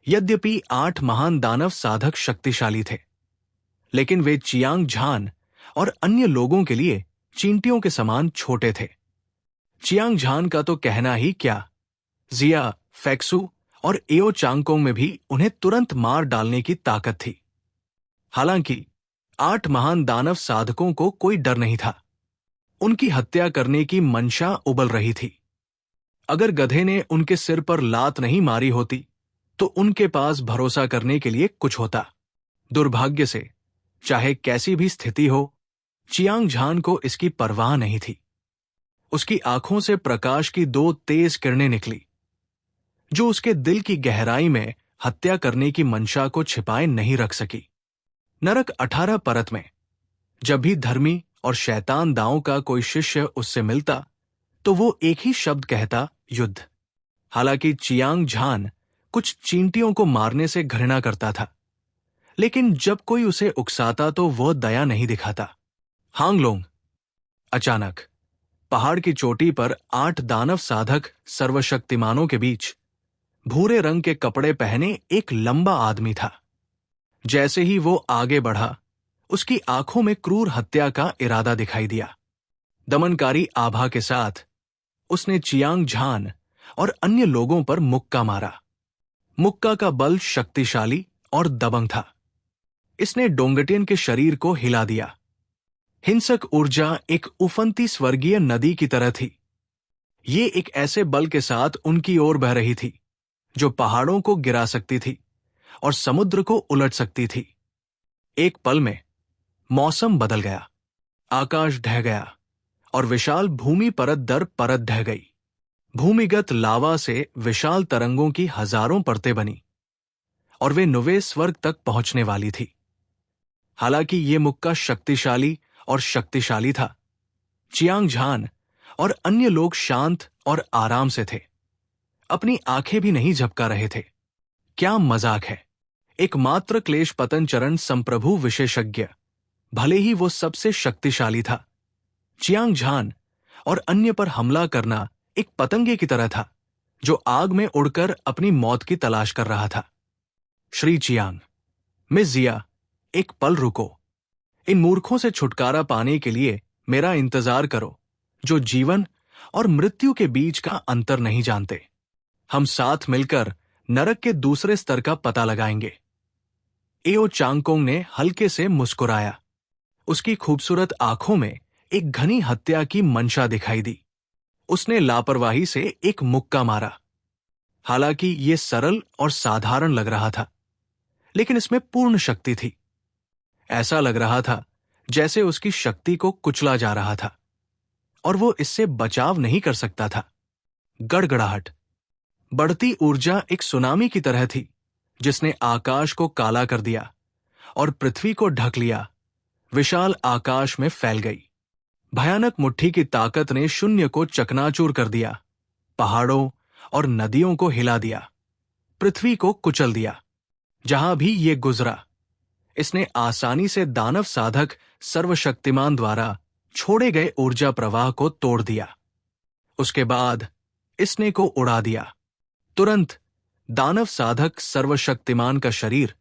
यद्यपि 8 महान दानव साधक शक्तिशाली थे, लेकिन वे चियांग झान और अन्य लोगों के लिए चींटियों के समान छोटे थे। चियांग झान का तो कहना ही क्या, जिया, फेक्सू और एओ चांगकोंग में भी उन्हें तुरंत मार डालने की ताकत थी। हालांकि 8 महान दानव साधकों को कोई डर नहीं था। उनकी हत्या करने की मंशा उबल रही थी। अगर गधे ने उनके सिर पर लात नहीं मारी होती तो उनके पास भरोसा करने के लिए कुछ होता। दुर्भाग्य से, चाहे कैसी भी स्थिति हो, चियांग झान को इसकी परवाह नहीं थी। उसकी आंखों से प्रकाश की 2 तेज किरणें निकली, जो उसके दिल की गहराई में हत्या करने की मंशा को छिपाए नहीं रख सकी। नरक 18 परत में जब भी धर्मी और शैतान दांव का कोई शिष्य उससे मिलता तो वो एक ही शब्द कहता, युद्ध। हालांकि चियांग झान कुछ चींटियों को मारने से घृणा करता था, लेकिन जब कोई उसे उकसाता तो वह दया नहीं दिखाता। हांगलोंग। अचानक पहाड़ की चोटी पर 8 दानव साधक सर्वशक्तिमानों के बीच भूरे रंग के कपड़े पहने एक लंबा आदमी था। जैसे ही वो आगे बढ़ा, उसकी आंखों में क्रूर हत्या का इरादा दिखाई दिया। दमनकारी आभा के साथ उसने चियांग झान और अन्य लोगों पर मुक्का मारा। मुक्का का बल शक्तिशाली और दबंग था। इसने डोंगटियन के शरीर को हिला दिया। हिंसक ऊर्जा एक उफनती स्वर्गीय नदी की तरह थी। ये एक ऐसे बल के साथ उनकी ओर बह रही थी जो पहाड़ों को गिरा सकती थी और समुद्र को उलट सकती थी। एक पल में मौसम बदल गया, आकाश ढह गया और विशाल भूमि परत दर परत ढह गई। भूमिगत लावा से विशाल तरंगों की हजारों परतें बनी और वे नुवे स्वर्ग तक पहुंचने वाली थी। हालांकि ये मुक्का शक्तिशाली था, चियांग झान और अन्य लोग शांत और आराम से थे। अपनी आंखें भी नहीं झपका रहे थे। क्या मजाक है। एकमात्र क्लेश पतन चरण संप्रभु विशेषज्ञ, भले ही वो सबसे शक्तिशाली था, चियांग झान और अन्य पर हमला करना एक पतंगे की तरह था जो आग में उड़कर अपनी मौत की तलाश कर रहा था। श्री चियांग, मिस जिया, एक पल रुको। इन मूर्खों से छुटकारा पाने के लिए मेरा इंतजार करो, जो जीवन और मृत्यु के बीच का अंतर नहीं जानते। हम साथ मिलकर नरक के दूसरे स्तर का पता लगाएंगे। एओ चांगकोंग ने हल्के से मुस्कुराया। उसकी खूबसूरत आंखों में एक घनी हत्या की मंशा दिखाई दी। उसने लापरवाही से एक मुक्का मारा। हालांकि यह सरल और साधारण लग रहा था, लेकिन इसमें पूर्ण शक्ति थी। ऐसा लग रहा था जैसे उसकी शक्ति को कुचला जा रहा था और वो इससे बचाव नहीं कर सकता था। गड़गड़ाहट। बढ़ती ऊर्जा एक सुनामी की तरह थी जिसने आकाश को काला कर दिया और पृथ्वी को ढक लिया। विशाल आकाश में फैल गई। भयानक मुट्ठी की ताकत ने शून्य को चकनाचूर कर दिया, पहाड़ों और नदियों को हिला दिया, पृथ्वी को कुचल दिया। जहां भी ये गुजरा, इसने आसानी से दानव साधक सर्वशक्तिमान द्वारा छोड़े गए ऊर्जा प्रवाह को तोड़ दिया। उसके बाद इसने को उड़ा दिया। तुरंत दानव साधक सर्वशक्तिमान का शरीर,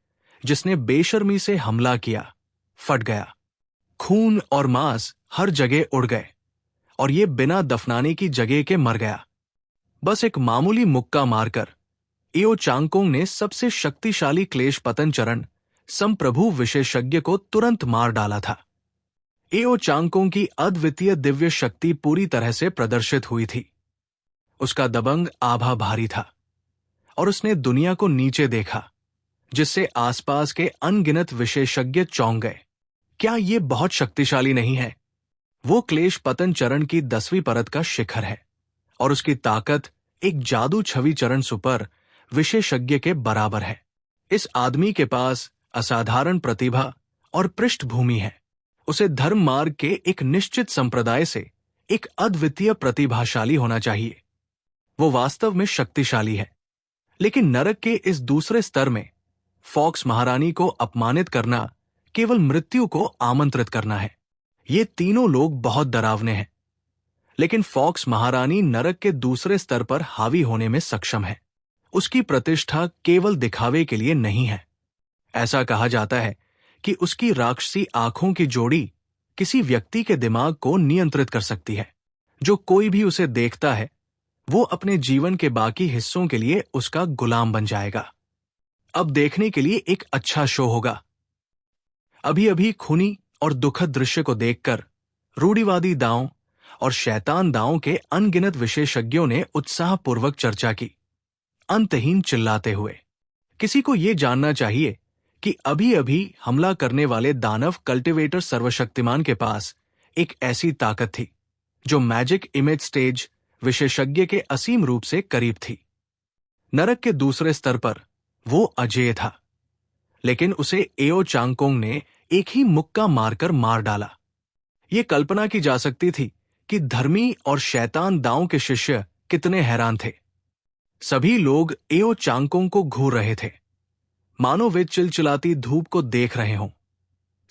जिसने बेशर्मी से हमला किया, फट गया। खून और मांस हर जगह उड़ गए और ये बिना दफनाने की जगह के मर गया। बस एक मामूली मुक्का मारकर एओ चांगकोंग ने सबसे शक्तिशाली क्लेश पतन चरण संप्रभु विशेषज्ञ को तुरंत मार डाला था। एओ चांगकोंग की अद्वितीय दिव्य शक्ति पूरी तरह से प्रदर्शित हुई थी। उसका दबंग आभा भारी था और उसने दुनिया को नीचे देखा, जिससे आसपास के अनगिनत विशेषज्ञ चौंक गए। क्या ये बहुत शक्तिशाली नहीं है? वो क्लेश पतन चरण की 10वीं परत का शिखर है और उसकी ताकत एक जादू छवि चरण सुपर विशेषज्ञ के बराबर है। इस आदमी के पास असाधारण प्रतिभा और पृष्ठभूमि है। उसे धर्म मार्ग के एक निश्चित संप्रदाय से एक अद्वितीय प्रतिभाशाली होना चाहिए। वो वास्तव में शक्तिशाली है, लेकिन नरक के इस दूसरे स्तर में फॉक्स महारानी को अपमानित करना केवल मृत्यु को आमंत्रित करना है। ये तीनों लोग बहुत डरावने हैं, लेकिन फॉक्स महारानी नरक के दूसरे स्तर पर हावी होने में सक्षम है। उसकी प्रतिष्ठा केवल दिखावे के लिए नहीं है। ऐसा कहा जाता है कि उसकी राक्षसी आंखों की जोड़ी किसी व्यक्ति के दिमाग को नियंत्रित कर सकती है। जो कोई भी उसे देखता है वो अपने जीवन के बाकी हिस्सों के लिए उसका गुलाम बन जाएगा। अब देखने के लिए एक अच्छा शो होगा। अभी अभी खूनी और दुखद दृश्य को देखकर रूढ़िवादी दांव और शैतान दांव के अनगिनत विशेषज्ञों ने उत्साहपूर्वक चर्चा की, अंतहीन चिल्लाते हुए। किसी को यह जानना चाहिए कि अभी अभी हमला करने वाले दानव कल्टिवेटर सर्वशक्तिमान के पास एक ऐसी ताकत थी जो मैजिक इमेज स्टेज विशेषज्ञ के असीम रूप से करीब थी। नरक के दूसरे स्तर पर वो अजेय था, लेकिन उसे एओ चांगकोंग ने एक ही मुक्का मारकर मार डाला। ये कल्पना की जा सकती थी कि धर्मी और शैतान दांव के शिष्य कितने हैरान थे। सभी लोग एओ चांगकोंग को घूर रहे थे, मानो वे चिलचिलाती धूप को देख रहे हों,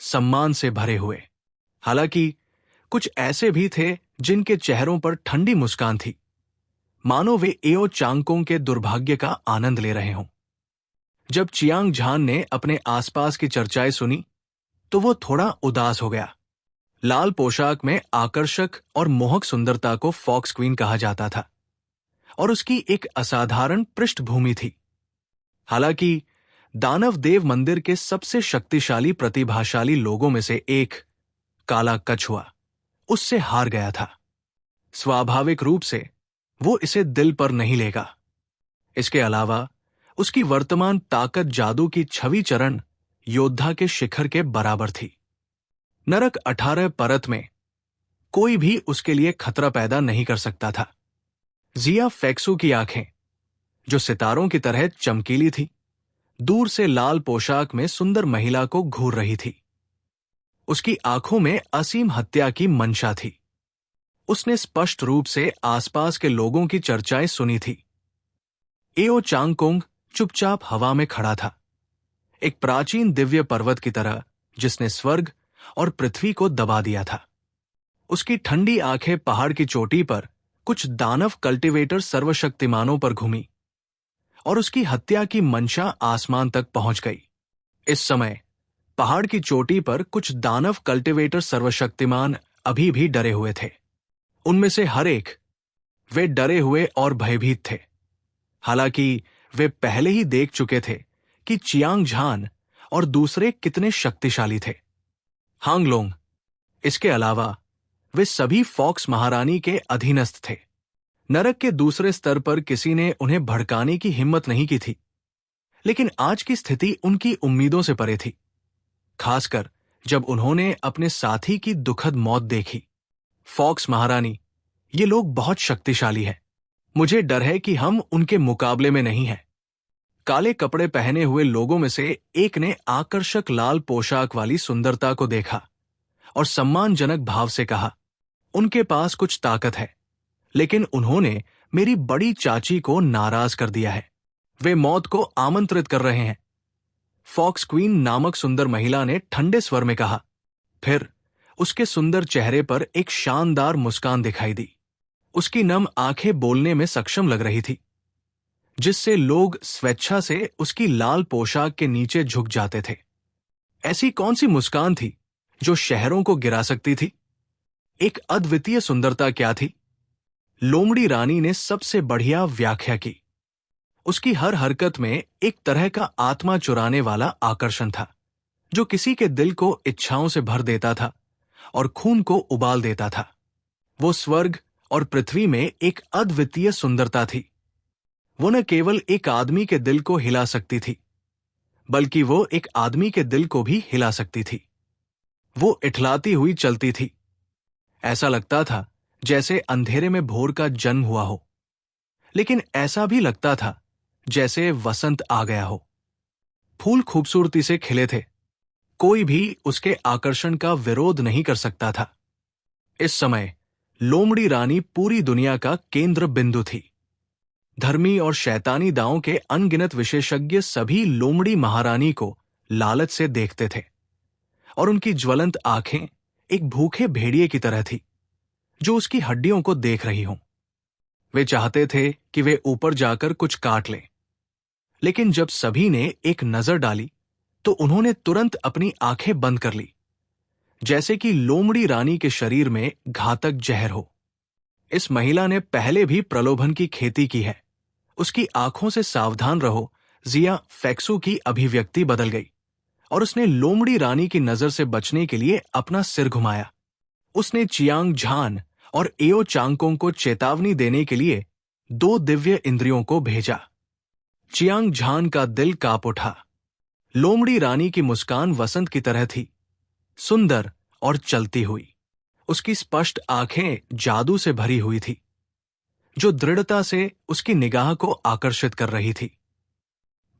सम्मान से भरे हुए। हालांकि कुछ ऐसे भी थे जिनके चेहरों पर ठंडी मुस्कान थी, मानो वे एओ चांगकोंग के दुर्भाग्य का आनंद ले रहे हों। जब चियांग झान ने अपने आसपास की चर्चाएं सुनी तो वो थोड़ा उदास हो गया। लाल पोशाक में आकर्षक और मोहक सुंदरता को फॉक्स क्वीन कहा जाता था और उसकी एक असाधारण पृष्ठभूमि थी। हालांकि दानव देव मंदिर के सबसे शक्तिशाली प्रतिभाशाली लोगों में से एक, काला कछुआ, उससे हार गया था। स्वाभाविक रूप से वो इसे दिल पर नहीं लेगा। इसके अलावा उसकी वर्तमान ताकत जादू की छवि चरण योद्धा के शिखर के बराबर थी। नरक 18 परत में कोई भी उसके लिए खतरा पैदा नहीं कर सकता था। जिया फेक्सू की आंखें, जो सितारों की तरह चमकीली थी, दूर से लाल पोशाक में सुंदर महिला को घूर रही थी। उसकी आंखों में असीम हत्या की मंशा थी। उसने स्पष्ट रूप से आसपास के लोगों की चर्चाएं सुनी थी। एओ चांगकोंग चुपचाप हवा में खड़ा था, एक प्राचीन दिव्य पर्वत की तरह जिसने स्वर्ग और पृथ्वी को दबा दिया था। उसकी ठंडी आंखें पहाड़ की चोटी पर कुछ दानव कल्टिवेटर सर्वशक्तिमानों पर घूमी और उसकी हत्या की मंशा आसमान तक पहुंच गई। इस समय पहाड़ की चोटी पर कुछ दानव कल्टिवेटर सर्वशक्तिमान अभी भी डरे हुए थे। उनमें से हर एक, वे डरे हुए और भयभीत थे। हालांकि वे पहले ही देख चुके थे कि चियांग झान और दूसरे कितने शक्तिशाली थे। हांगलोंग, इसके अलावा वे सभी फॉक्स महारानी के अधीनस्थ थे। नरक के दूसरे स्तर पर किसी ने उन्हें भड़काने की हिम्मत नहीं की थी, लेकिन आज की स्थिति उनकी उम्मीदों से परे थी, खासकर जब उन्होंने अपने साथी की दुखद मौत देखी। फॉक्स महारानी, ये लोग बहुत शक्तिशाली हैं। मुझे डर है कि हम उनके मुकाबले में नहीं हैं। काले कपड़े पहने हुए लोगों में से एक ने आकर्षक लाल पोशाक वाली सुंदरता को देखा और सम्मानजनक भाव से कहा, उनके पास कुछ ताकत है, लेकिन उन्होंने मेरी बड़ी चाची को नाराज कर दिया है। वे मौत को आमंत्रित कर रहे हैं। फॉक्स क्वीन नामक सुंदर महिला ने ठंडे स्वर में कहा। फिर उसके सुंदर चेहरे पर एक शानदार मुस्कान दिखाई दी। उसकी नम आंखें बोलने में सक्षम लग रही थी, जिससे लोग स्वेच्छा से उसकी लाल पोशाक के नीचे झुक जाते थे। ऐसी कौन सी मुस्कान थी जो शहरों को गिरा सकती थी? एक अद्वितीय सुंदरता क्या थी? लोमड़ी रानी ने सबसे बढ़िया व्याख्या की। उसकी हर हरकत में एक तरह का आत्मा चुराने वाला आकर्षण था, जो किसी के दिल को इच्छाओं से भर देता था और खून को उबाल देता था। वो स्वर्ग और पृथ्वी में एक अद्वितीय सुंदरता थी। वो न केवल एक आदमी के दिल को हिला सकती थी, बल्कि वो एक आदमी के दिल को भी हिला सकती थी। वो इठलाती हुई चलती थी। ऐसा लगता था जैसे अंधेरे में भोर का जन्म हुआ हो, लेकिन ऐसा भी लगता था जैसे वसंत आ गया हो। फूल खूबसूरती से खिले थे, कोई भी उसके आकर्षण का विरोध नहीं कर सकता था। इस समय लोमड़ी रानी पूरी दुनिया का केंद्र बिंदु थी। धर्मी और शैतानी दांव के अनगिनत विशेषज्ञ सभी लोमड़ी महारानी को लालच से देखते थे और उनकी ज्वलंत आंखें एक भूखे भेड़िए की तरह थी जो उसकी हड्डियों को देख रही हों। वे चाहते थे कि वे ऊपर जाकर कुछ काट लें, लेकिन जब सभी ने एक नजर डाली तो उन्होंने तुरंत अपनी आंखें बंद कर ली, जैसे कि लोमड़ी रानी के शरीर में घातक जहर हो। इस महिला ने पहले भी प्रलोभन की खेती की है। उसकी आंखों से सावधान रहो जिया फेक्सू की अभिव्यक्ति बदल गई और उसने लोमड़ी रानी की नजर से बचने के लिए अपना सिर घुमाया। उसने चियांग झान और एओ चांगकोंग को चेतावनी देने के लिए 2 दिव्य इंद्रियों को भेजा। चियांग झान का दिल कांप उठा। लोमड़ी रानी की मुस्कान वसंत की तरह थी, सुंदर और चलती हुई। उसकी स्पष्ट आंखें जादू से भरी हुई थी, जो दृढ़ता से उसकी निगाह को आकर्षित कर रही थी।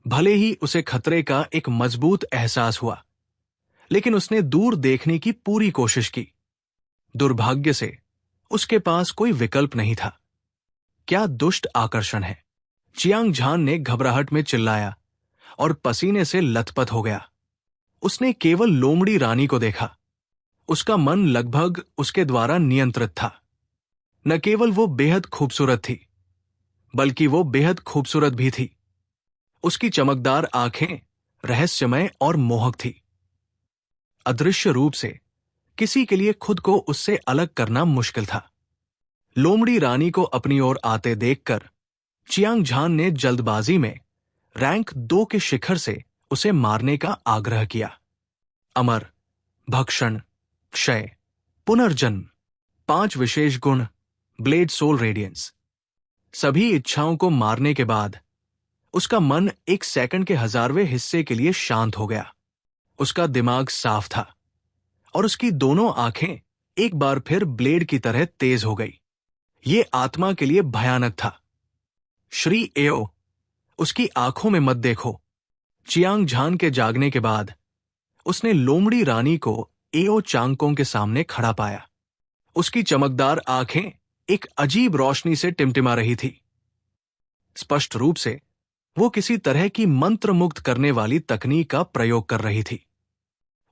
भले ही उसे खतरे का एक मजबूत एहसास हुआ, लेकिन उसने दूर देखने की पूरी कोशिश की। दुर्भाग्य से उसके पास कोई विकल्प नहीं था। क्या दुष्ट आकर्षण है, चियांग झान ने घबराहट में चिल्लाया और पसीने से लथपथ हो गया। उसने केवल लोमड़ी रानी को देखा। उसका मन लगभग उसके द्वारा नियंत्रित था। न केवल वो बेहद खूबसूरत थी, बल्कि वो बेहद खूबसूरत भी थी। उसकी चमकदार आंखें रहस्यमय और मोहक थी। अदृश्य रूप से किसी के लिए खुद को उससे अलग करना मुश्किल था। लोमड़ी रानी को अपनी ओर आते देखकर चियांग झान ने जल्दबाजी में रैंक 2 के शिखर से उसे मारने का आग्रह किया। अमर, भक्षण, क्षय, पुनर्जन्म, 5 विशेष गुण, ब्लेड सोल रेडियंस। सभी इच्छाओं को मारने के बाद उसका मन 1 सेकंड के 1000वें हिस्से के लिए शांत हो गया। उसका दिमाग साफ था और उसकी दोनों आंखें एक बार फिर ब्लेड की तरह तेज हो गई। ये आत्मा के लिए भयानक था। श्री एओ, उसकी आंखों में मत देखो। चियांग झान के जागने के बाद उसने लोमड़ी रानी को एओ चांगकोंग के सामने खड़ा पाया। उसकी चमकदार आंखें एक अजीब रोशनी से टिमटिमा रही थी। स्पष्ट रूप से वो किसी तरह की मंत्रमुग्ध करने वाली तकनीक का प्रयोग कर रही थी।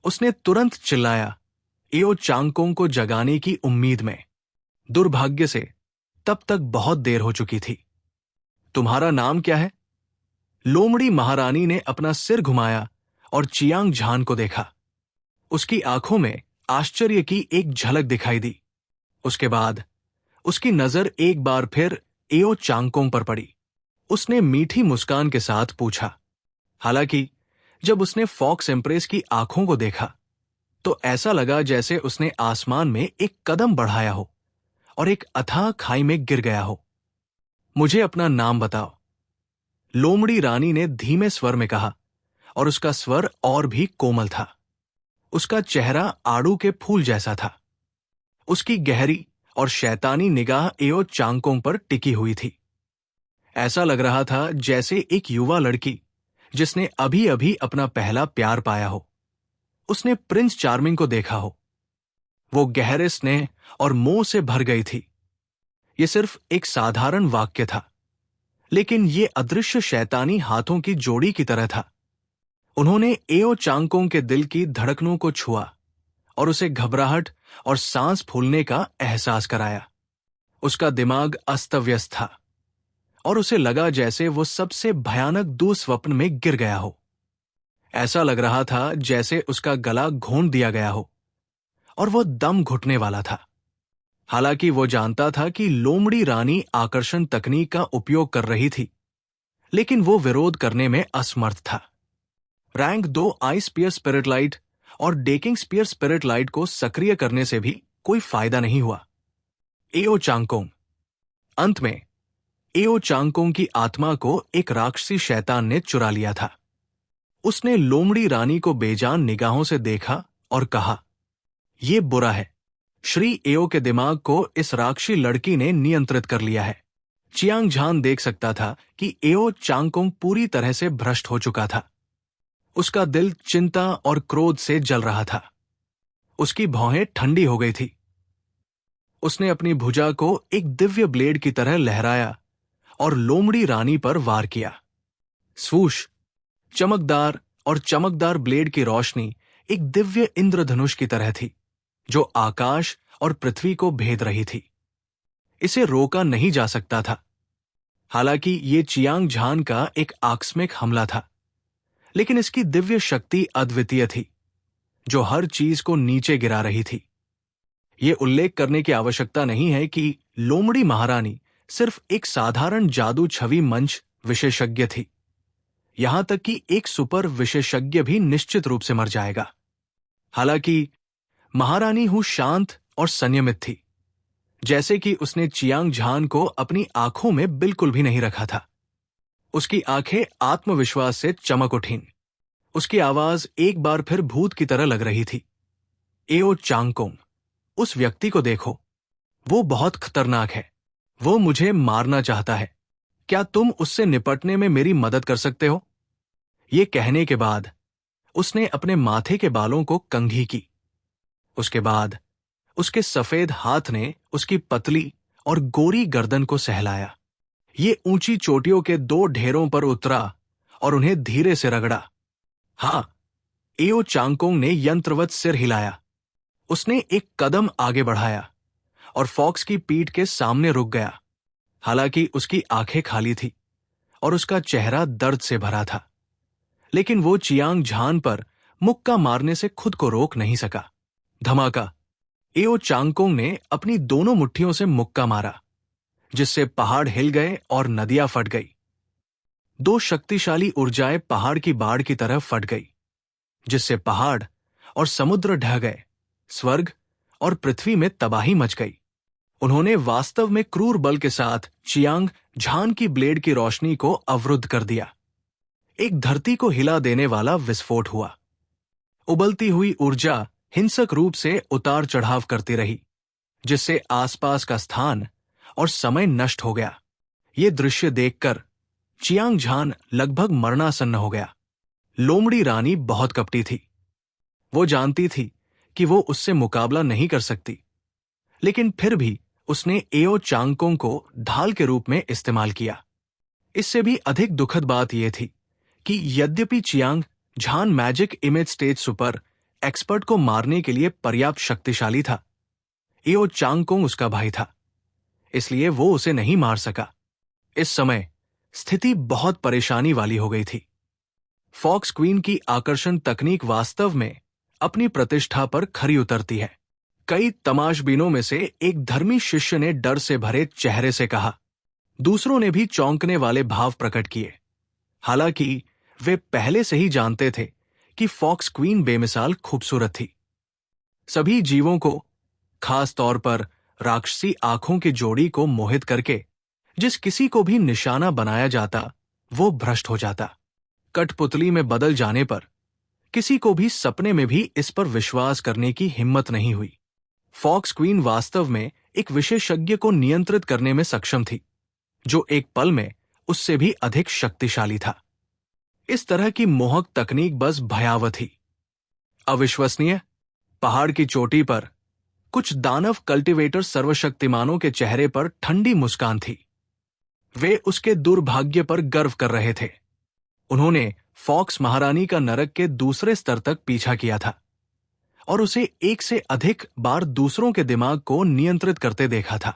उसने तुरंत चिल्लाया, एओ चांगकोंग को जगाने की उम्मीद में। दुर्भाग्य से तब तक बहुत देर हो चुकी थी। तुम्हारा नाम क्या है? लोमड़ी महारानी ने अपना सिर घुमाया और चियांग झान को देखा। उसकी आंखों में आश्चर्य की एक झलक दिखाई दी। उसके बाद उसकी नजर एक बार फिर एओ चांगकोंग पर पड़ी। उसने मीठी मुस्कान के साथ पूछा। हालांकि जब उसने फॉक्स एम्प्रेस की आंखों को देखा तो ऐसा लगा जैसे उसने आसमान में एक कदम बढ़ाया हो और एक अथाह खाई में गिर गया हो। मुझे अपना नाम बताओ, लोमड़ी रानी ने धीमे स्वर में कहा और उसका स्वर और भी कोमल था। उसका चेहरा आड़ू के फूल जैसा था। उसकी गहरी और शैतानी निगाह एओ चांगकोंग पर टिकी हुई थी। ऐसा लग रहा था जैसे एक युवा लड़की जिसने अभी अभी अपना पहला प्यार पाया हो। उसने प्रिंस चार्मिंग को देखा हो। वो गहरे स्नेह और मोह से भर गई थी। ये सिर्फ एक साधारण वाक्य था, लेकिन ये अदृश्य शैतानी हाथों की जोड़ी की तरह था। उन्होंने एओ चांगकोंग के दिल की धड़कनों को छुआ और उसे घबराहट और सांस फूलने का एहसास कराया। उसका दिमाग अस्त व्यस्त था और उसे लगा जैसे वो सबसे भयानक दुस्वप्न में गिर गया हो। ऐसा लग रहा था जैसे उसका गला घोंट दिया गया हो और वो दम घुटने वाला था। हालांकि वो जानता था कि लोमड़ी रानी आकर्षण तकनीक का उपयोग कर रही थी, लेकिन वो विरोध करने में असमर्थ था। Rank 2 ice spear spirit light और डेकिंग स्पीयर स्पिरिट लाइट को सक्रिय करने से भी कोई फायदा नहीं हुआ। एओ चांगकोंग। अंत में एओ चांगकोंग की आत्मा को एक राक्षसी शैतान ने चुरा लिया था। उसने लोमड़ी रानी को बेजान निगाहों से देखा और कहा, यह बुरा है। श्री एओ के दिमाग को इस राक्षसी लड़की ने नियंत्रित कर लिया है। चियांग झान देख सकता था कि एओ चांगकोंग पूरी तरह से भ्रष्ट हो चुका था। उसका दिल चिंता और क्रोध से जल रहा था। उसकी भौहें ठंडी हो गई थी। उसने अपनी भुजा को एक दिव्य ब्लेड की तरह लहराया और लोमड़ी रानी पर वार किया। स्वूश! चमकदार और चमकदार ब्लेड की रोशनी एक दिव्य इंद्रधनुष की तरह थी, जो आकाश और पृथ्वी को भेद रही थी। इसे रोका नहीं जा सकता था। हालांकि ये चियांग झान का एक आकस्मिक हमला था, लेकिन इसकी दिव्य शक्ति अद्वितीय थी, जो हर चीज को नीचे गिरा रही थी। ये उल्लेख करने की आवश्यकता नहीं है कि लोमड़ी महारानी सिर्फ एक साधारण जादू छवि मंच विशेषज्ञ थी। यहां तक कि एक सुपर विशेषज्ञ भी निश्चित रूप से मर जाएगा। हालांकि महारानी हु शांत और संयमित थी, जैसे कि उसने चियांग झान को अपनी आंखों में बिल्कुल भी नहीं रखा था। उसकी आंखें आत्मविश्वास से चमक उठीं। उसकी आवाज एक बार फिर भूत की तरह लग रही थी। एओ चांगकोंग, उस व्यक्ति को देखो, वो बहुत खतरनाक है। वो मुझे मारना चाहता है। क्या तुम उससे निपटने में मेरी मदद कर सकते हो? ये कहने के बाद उसने अपने माथे के बालों को कंघी की। उसके बाद उसके सफेद हाथ ने उसकी पतली और गोरी गर्दन को सहलाया। ये ऊंची चोटियों के दो ढेरों पर उतरा और उन्हें धीरे से रगड़ा। हां, एओ चांगकोंग ने यंत्रवत सिर हिलाया। उसने एक कदम आगे बढ़ाया और फॉक्स की पीठ के सामने रुक गया। हालांकि उसकी आंखें खाली थी और उसका चेहरा दर्द से भरा था, लेकिन वो चियांग झान पर मुक्का मारने से खुद को रोक नहीं सका। धमाका! एओ चांगकोंग ने अपनी दोनों मुट्ठियों से मुक्का मारा, जिससे पहाड़ हिल गए और नदियां फट गई। दो शक्तिशाली ऊर्जाएं पहाड़ की बाढ़ की तरह फट गई, जिससे पहाड़ और समुद्र ढह गए। स्वर्ग और पृथ्वी में तबाही मच गई। उन्होंने वास्तव में क्रूर बल के साथ चियांग झान की ब्लेड की रोशनी को अवरुद्ध कर दिया। एक धरती को हिला देने वाला विस्फोट हुआ। उबलती हुई ऊर्जा हिंसक रूप से उतार चढ़ाव करती रही, जिससे आसपास का स्थान और समय नष्ट हो गया। ये दृश्य देखकर चियांग झान लगभग मरणासन्न हो गया। लोमड़ी रानी बहुत कपटी थी। वो जानती थी कि वो उससे मुकाबला नहीं कर सकती, लेकिन फिर भी उसने एओ चांगकोंग को ढाल के रूप में इस्तेमाल किया। इससे भी अधिक दुखद बात यह थी कि यद्यपि Chiang Zhan magic image stage super expert को मारने के लिए पर्याप्त शक्तिशाली था, एओ चांगकोंग उसका भाई था, इसलिए वो उसे नहीं मार सका। इस समय स्थिति बहुत परेशानी वाली हो गई थी। फॉक्स क्वीन की आकर्षण तकनीक वास्तव में अपनी प्रतिष्ठा पर खरी उतरती है। कई तमाशबीनों में से एक धर्मी शिष्य ने डर से भरे चेहरे से कहा। दूसरों ने भी चौंकने वाले भाव प्रकट किए। हालांकि वे पहले से ही जानते थे कि फॉक्स क्वीन बेमिसाल खूबसूरत थी। सभी जीवों को, खास तौर पर राक्षसी आंखों की जोड़ी को मोहित करके जिस किसी को भी निशाना बनाया जाता, वो भ्रष्ट हो जाता। कठपुतली में बदल जाने पर किसी को भी सपने में भी इस पर विश्वास करने की हिम्मत नहीं हुई। फॉक्स क्वीन वास्तव में एक विशेषज्ञ को नियंत्रित करने में सक्षम थी, जो एक पल में उससे भी अधिक शक्तिशाली था। इस तरह की मोहक तकनीक बस भयावह थी, अविश्वसनीय। पहाड़ की चोटी पर कुछ दानव कल्टीवेटर सर्वशक्तिमानों के चेहरे पर ठंडी मुस्कान थी। वे उसके दुर्भाग्य पर गर्व कर रहे थे। उन्होंने फॉक्स महारानी का नरक के दूसरे स्तर तक पीछा किया था और उसे एक से अधिक बार दूसरों के दिमाग को नियंत्रित करते देखा था।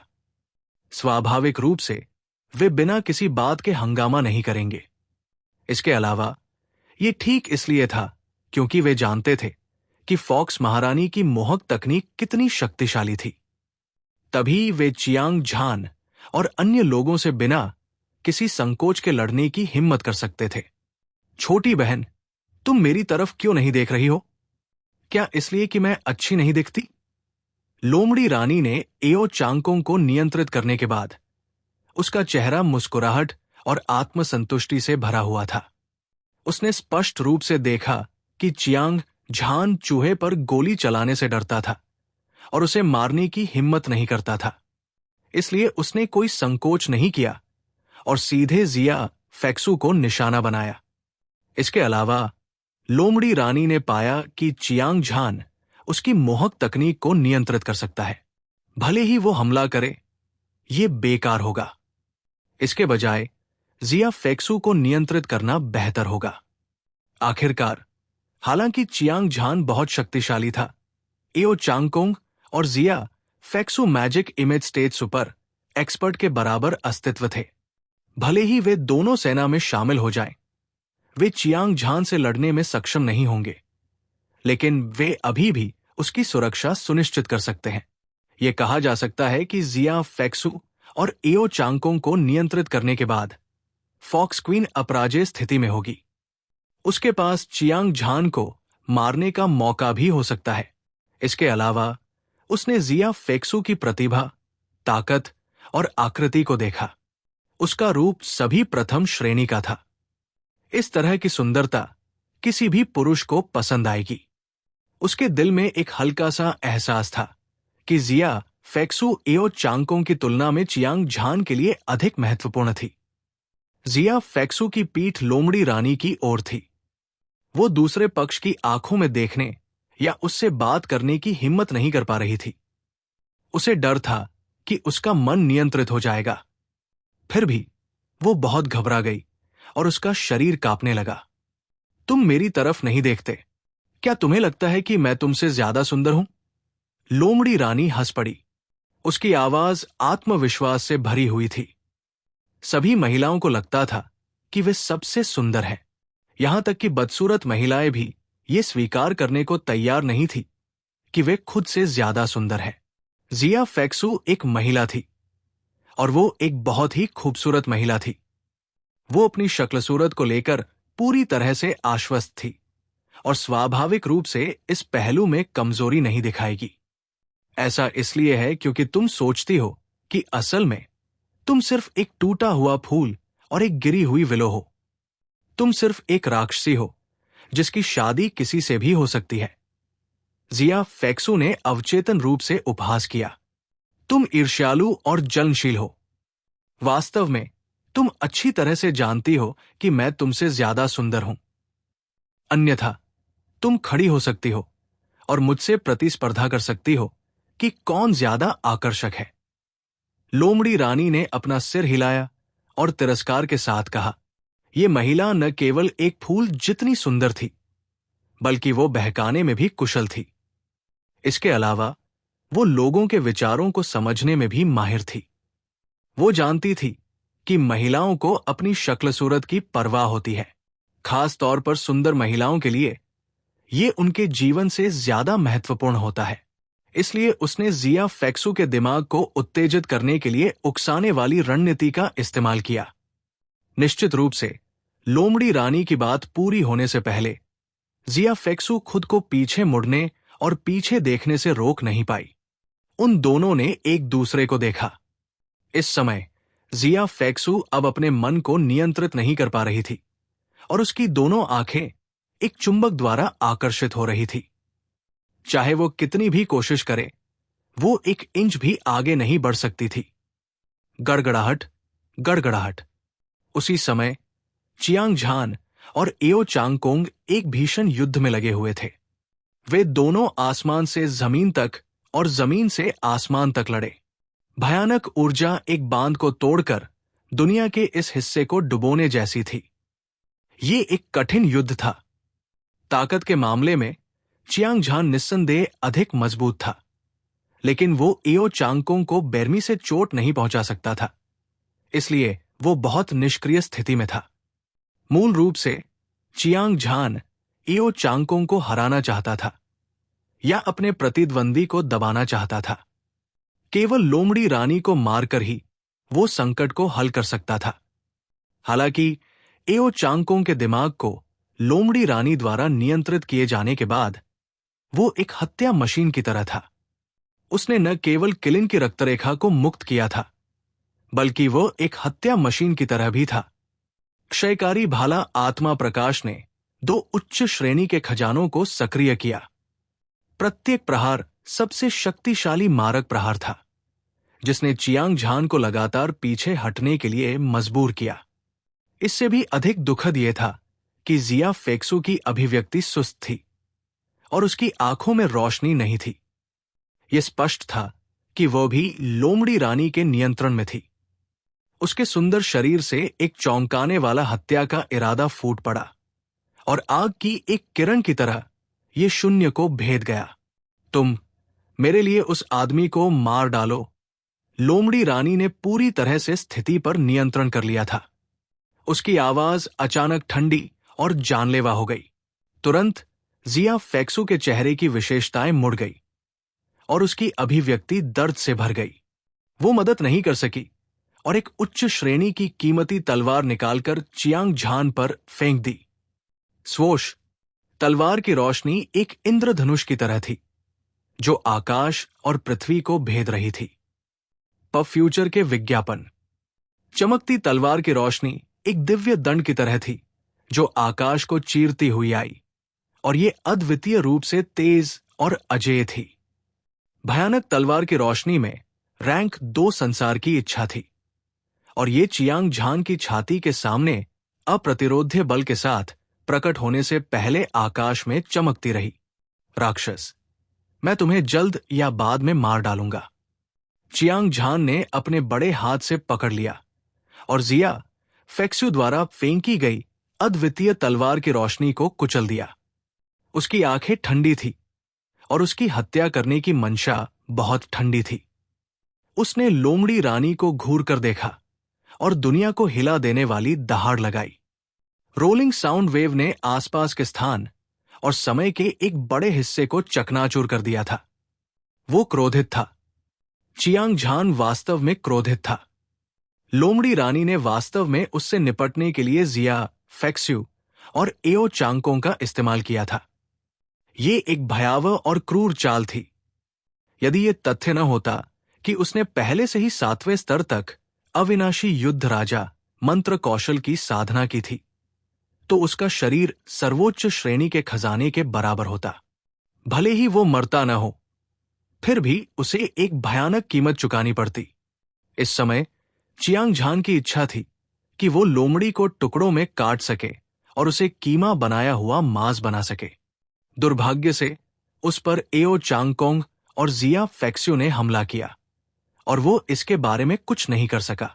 स्वाभाविक रूप से वे बिना किसी बात के हंगामा नहीं करेंगे। इसके अलावा ये ठीक इसलिए था क्योंकि वे जानते थे कि फॉक्स महारानी की मोहक तकनीक कितनी शक्तिशाली थी। तभी वे चियांग झान और अन्य लोगों से बिना किसी संकोच के लड़ने की हिम्मत कर सकते थे। छोटी बहन, तुम मेरी तरफ क्यों नहीं देख रही हो? क्या इसलिए कि मैं अच्छी नहीं दिखती? लोमड़ी रानी ने एओ चांगकोंग को नियंत्रित करने के बाद उसका चेहरा मुस्कुराहट और आत्मसंतुष्टि से भरा हुआ था। उसने स्पष्ट रूप से देखा कि चियांग झान चूहे पर गोली चलाने से डरता था और उसे मारने की हिम्मत नहीं करता था। इसलिए उसने कोई संकोच नहीं किया और सीधे जिया फेक्सू को निशाना बनाया। इसके अलावा लोमड़ी रानी ने पाया कि चियांग झान उसकी मोहक तकनीक को नियंत्रित कर सकता है। भले ही वो हमला करे, ये बेकार होगा। इसके बजाय जिया फेक्सू को नियंत्रित करना बेहतर होगा। आखिरकार, हालांकि चियांग झान बहुत शक्तिशाली था, एओ चांगकोंग और Jia Fexu magic image stage super expert के बराबर अस्तित्व थे। भले ही वे दोनों सेना में शामिल हो जाएं, वे चियांग झान से लड़ने में सक्षम नहीं होंगे, लेकिन वे अभी भी उसकी सुरक्षा सुनिश्चित कर सकते हैं। यह कहा जा सकता है कि जिया फेक्सू और एओ चांगकोंग को नियंत्रित करने के बाद फॉक्स क्वीन अपराजय स्थिति में होगी। उसके पास चियांग झान को मारने का मौका भी हो सकता है। इसके अलावा उसने जिया फेक्सू की प्रतिभा, ताकत और आकृति को देखा। उसका रूप सभी प्रथम श्रेणी का था। इस तरह की सुंदरता किसी भी पुरुष को पसंद आएगी। उसके दिल में एक हल्का सा एहसास था कि जिया फेक्सू एओ चांगकोंग की तुलना में चियांग झान के लिए अधिक महत्वपूर्ण थी। जिया फेक्सू की पीठ लोमड़ी रानी की ओर थी। वो दूसरे पक्ष की आंखों में देखने या उससे बात करने की हिम्मत नहीं कर पा रही थी। उसे डर था कि उसका मन नियंत्रित हो जाएगा। फिर भी वो बहुत घबरा गई और उसका शरीर कांपने लगा। तुम मेरी तरफ नहीं देखते। क्या तुम्हें लगता है कि मैं तुमसे ज्यादा सुंदर हूं? लोमड़ी रानी हंस पड़ी। उसकी आवाज आत्मविश्वास से भरी हुई थी। सभी महिलाओं को लगता था कि वे सबसे सुंदर हैं। यहां तक कि बदसूरत महिलाएं भी ये स्वीकार करने को तैयार नहीं थी कि वे खुद से ज्यादा सुंदर हैं। जिया फेक्सू एक महिला थी और वो एक बहुत ही खूबसूरत महिला थी। वो अपनी शक्ल सूरत को लेकर पूरी तरह से आश्वस्त थी और स्वाभाविक रूप से इस पहलू में कमजोरी नहीं दिखाएगी। ऐसा इसलिए है क्योंकि तुम सोचती हो कि असल में तुम सिर्फ एक टूटा हुआ फूल और एक गिरी हुई विलो हो। तुम सिर्फ एक राक्षसी हो जिसकी शादी किसी से भी हो सकती है। जिया फेक्सू ने अवचेतन रूप से उपहास किया। तुम ईर्ष्यालु और जलनशील हो। वास्तव में तुम अच्छी तरह से जानती हो कि मैं तुमसे ज्यादा सुंदर हूं। अन्यथा तुम खड़ी हो सकती हो और मुझसे प्रतिस्पर्धा कर सकती हो कि कौन ज्यादा आकर्षक है। लोमड़ी रानी ने अपना सिर हिलाया और तिरस्कार के साथ कहा, यह महिला न केवल एक फूल जितनी सुंदर थी, बल्कि वो बहकाने में भी कुशल थी। इसके अलावा वो लोगों के विचारों को समझने में भी माहिर थी। वो जानती थी कि महिलाओं को अपनी शक्ल सूरत की परवाह होती है। खास तौर पर सुंदर महिलाओं के लिए ये उनके जीवन से ज्यादा महत्वपूर्ण होता है। इसलिए उसने जिया फेक्सू के दिमाग को उत्तेजित करने के लिए उकसाने वाली रणनीति का इस्तेमाल किया। निश्चित रूप से लोमड़ी रानी की बात पूरी होने से पहले जिया फेक्सू खुद को पीछे मुड़ने और पीछे देखने से रोक नहीं पाई। उन दोनों ने एक दूसरे को देखा। इस समय जिया फेक्सू अब अपने मन को नियंत्रित नहीं कर पा रही थी और उसकी दोनों आंखें एक चुंबक द्वारा आकर्षित हो रही थी। चाहे वो कितनी भी कोशिश करे, वो एक इंच भी आगे नहीं बढ़ सकती थी। गड़गड़ाहट, गड़गड़ाहट। उसी समय चियांग झान और एओ चांगकोंग एक भीषण युद्ध में लगे हुए थे। वे दोनों आसमान से जमीन तक और जमीन से आसमान तक लड़े। भयानक ऊर्जा एक बांध को तोड़कर दुनिया के इस हिस्से को डुबोने जैसी थी। ये एक कठिन युद्ध था। ताकत के मामले में चियांग झान निस्संदेह अधिक मजबूत था, लेकिन वो एओ चांगकोंग को बेरमी से चोट नहीं पहुंचा सकता था। इसलिए वो बहुत निष्क्रिय स्थिति में था। मूल रूप से चियांग झान एओ चांगकोंग को हराना चाहता था या अपने प्रतिद्वंदी को दबाना चाहता था। केवल लोमड़ी रानी को मारकर ही वो संकट को हल कर सकता था। हालांकि एओ चांगकोंग के दिमाग को लोमड़ी रानी द्वारा नियंत्रित किए जाने के बाद वो एक हत्या मशीन की तरह था। उसने न केवल किलिन की रक्तरेखा को मुक्त किया था, बल्कि वो एक हत्या मशीन की तरह भी था। क्षयकारी भाला आत्मा प्रकाश ने 2 उच्च श्रेणी के खजानों को सक्रिय किया। प्रत्येक प्रहार सबसे शक्तिशाली मारक प्रहार था, जिसने चियांग झान को लगातार पीछे हटने के लिए मजबूर किया। इससे भी अधिक दुखद यह था कि जिया फेक्सू की अभिव्यक्ति सुस्त थी और उसकी आंखों में रोशनी नहीं थी। यह स्पष्ट था कि वह भी लोमड़ी रानी के नियंत्रण में थी। उसके सुंदर शरीर से एक चौंकाने वाला हत्या का इरादा फूट पड़ा और आग की एक किरण की तरह यह शून्य को भेद गया। तुम मेरे लिए उस आदमी को मार डालो, लोमड़ी रानी ने पूरी तरह से स्थिति पर नियंत्रण कर लिया था। उसकी आवाज अचानक ठंडी और जानलेवा हो गई। तुरंत जिया फेक्सू के चेहरे की विशेषताएं मुड़ गई और उसकी अभिव्यक्ति दर्द से भर गई। वो मदद नहीं कर सकी और एक उच्च श्रेणी की कीमती तलवार निकालकर चियांग झान पर फेंक दी। स्वोश! तलवार की रोशनी एक इंद्रधनुष की तरह थी, जो आकाश और पृथ्वी को भेद रही थी। पब फ्यूचर के विज्ञापन। चमकती तलवार की रोशनी एक दिव्य दंड की तरह थी, जो आकाश को चीरती हुई आई, और ये अद्वितीय रूप से तेज और अजेय थी। भयानक तलवार की रोशनी में रैंक 2 संसार की इच्छा थी, और ये चियांग झान की छाती के सामने अप्रतिरोध्य बल के साथ प्रकट होने से पहले आकाश में चमकती रही। राक्षस, मैं तुम्हें जल्द या बाद में मार डालूंगा। चियांग झान ने अपने बड़े हाथ से पकड़ लिया और जिया फेक्सू द्वारा फेंकी गई अद्वितीय तलवार की रोशनी को कुचल दिया। उसकी आंखें ठंडी थी और उसकी हत्या करने की मंशा बहुत ठंडी थी। उसने लोमड़ी रानी को घूर कर देखा और दुनिया को हिला देने वाली दहाड़ लगाई। रोलिंग साउंड वेव ने आसपास के स्थान और समय के एक बड़े हिस्से को चकनाचूर कर दिया था। वो क्रोधित था। चियांग झान वास्तव में क्रोधित था। लोमड़ी रानी ने वास्तव में उससे निपटने के लिए जिया, फेक्स्यू और एओ चांगकोंग का इस्तेमाल किया था। ये एक भयावह और क्रूर चाल थी। यदि ये तथ्य न होता कि उसने पहले से ही 7वें स्तर तक अविनाशी युद्ध राजा मंत्र कौशल की साधना की थी, तो उसका शरीर सर्वोच्च श्रेणी के खजाने के बराबर होता। भले ही वो मरता न हो, फिर भी उसे एक भयानक कीमत चुकानी पड़ती। इस समय चियांग झान की इच्छा थी कि वो लोमड़ी को टुकड़ों में काट सके और उसे कीमा बनाया हुआ मांस बना सके। दुर्भाग्य से उस पर एओ चांगकोंग और जिया फेक्स्यू ने हमला किया और वो इसके बारे में कुछ नहीं कर सका।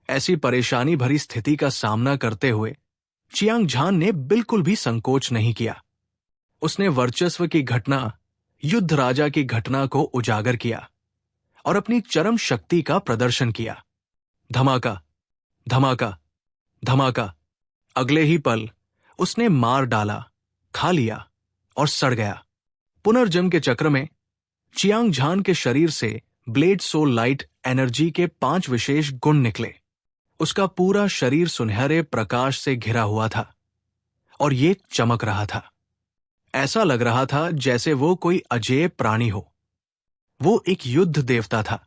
ऐसी परेशानी भरी स्थिति का सामना करते हुए चियांग झान ने बिल्कुल भी संकोच नहीं किया। उसने वर्चस्व की घटना, युद्ध राजा की घटना को उजागर किया और अपनी चरम शक्ति का प्रदर्शन किया। धमाका, धमाका, धमाका। अगले ही पल उसने मार डाला, खा लिया और सड़ गया। पुनर्जन्म के चक्र में चियांग झान के शरीर से ब्लेड सोल लाइट एनर्जी के 5 विशेष गुण निकले। उसका पूरा शरीर सुनहरे प्रकाश से घिरा हुआ था और ये चमक रहा था। ऐसा लग रहा था जैसे वो कोई अजेय प्राणी हो। वो एक युद्ध देवता था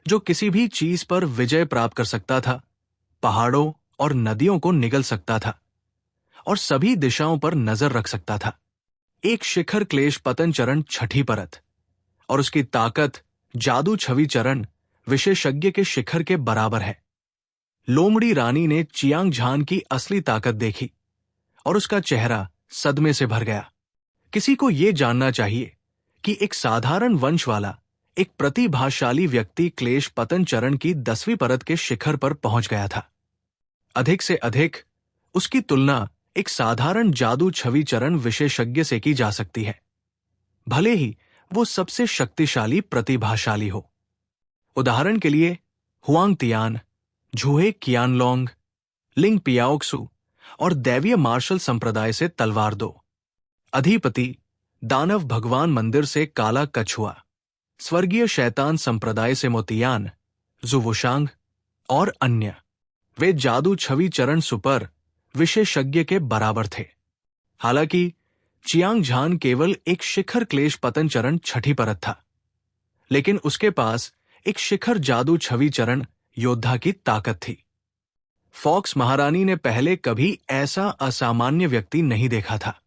जो किसी भी चीज पर विजय प्राप्त कर सकता था, पहाड़ों और नदियों को निगल सकता था और सभी दिशाओं पर नजर रख सकता था। एक शिखर क्लेश पतन चरण 6ठी परत, और उसकी ताकत जादू छवि चरण विशेषज्ञ के शिखर के बराबर है। लोमड़ी रानी ने चियांग झान की असली ताकत देखी और उसका चेहरा सदमे से भर गया। किसी को यह जानना चाहिए कि एक साधारण वंश वाला एक प्रतिभाशाली व्यक्ति क्लेश पतन चरण की 10वीं परत के शिखर पर पहुंच गया था। अधिक से अधिक उसकी तुलना एक साधारण जादू छवि चरण विशेषज्ञ से की जा सकती है, भले ही वो सबसे शक्तिशाली प्रतिभाशाली हो। उदाहरण के लिए हुआंग तियान, झूहे कियानलोंग, लिंग पियाओक्सु और दैवीय मार्शल संप्रदाय से तलवार दो, अधिपति दानव भगवान मंदिर से काला कछुआ, स्वर्गीय शैतान संप्रदाय से मोतियान, जुवुशांग और अन्य। वे जादू छवि चरण सुपर विशेषज्ञ के बराबर थे। हालांकि चियांग झान केवल एक शिखर क्लेश पतन चरण 6ठी परत था, लेकिन उसके पास एक शिखर जादू छवि चरण योद्धा की ताकत थी। फॉक्स महारानी ने पहले कभी ऐसा असामान्य व्यक्ति नहीं देखा था।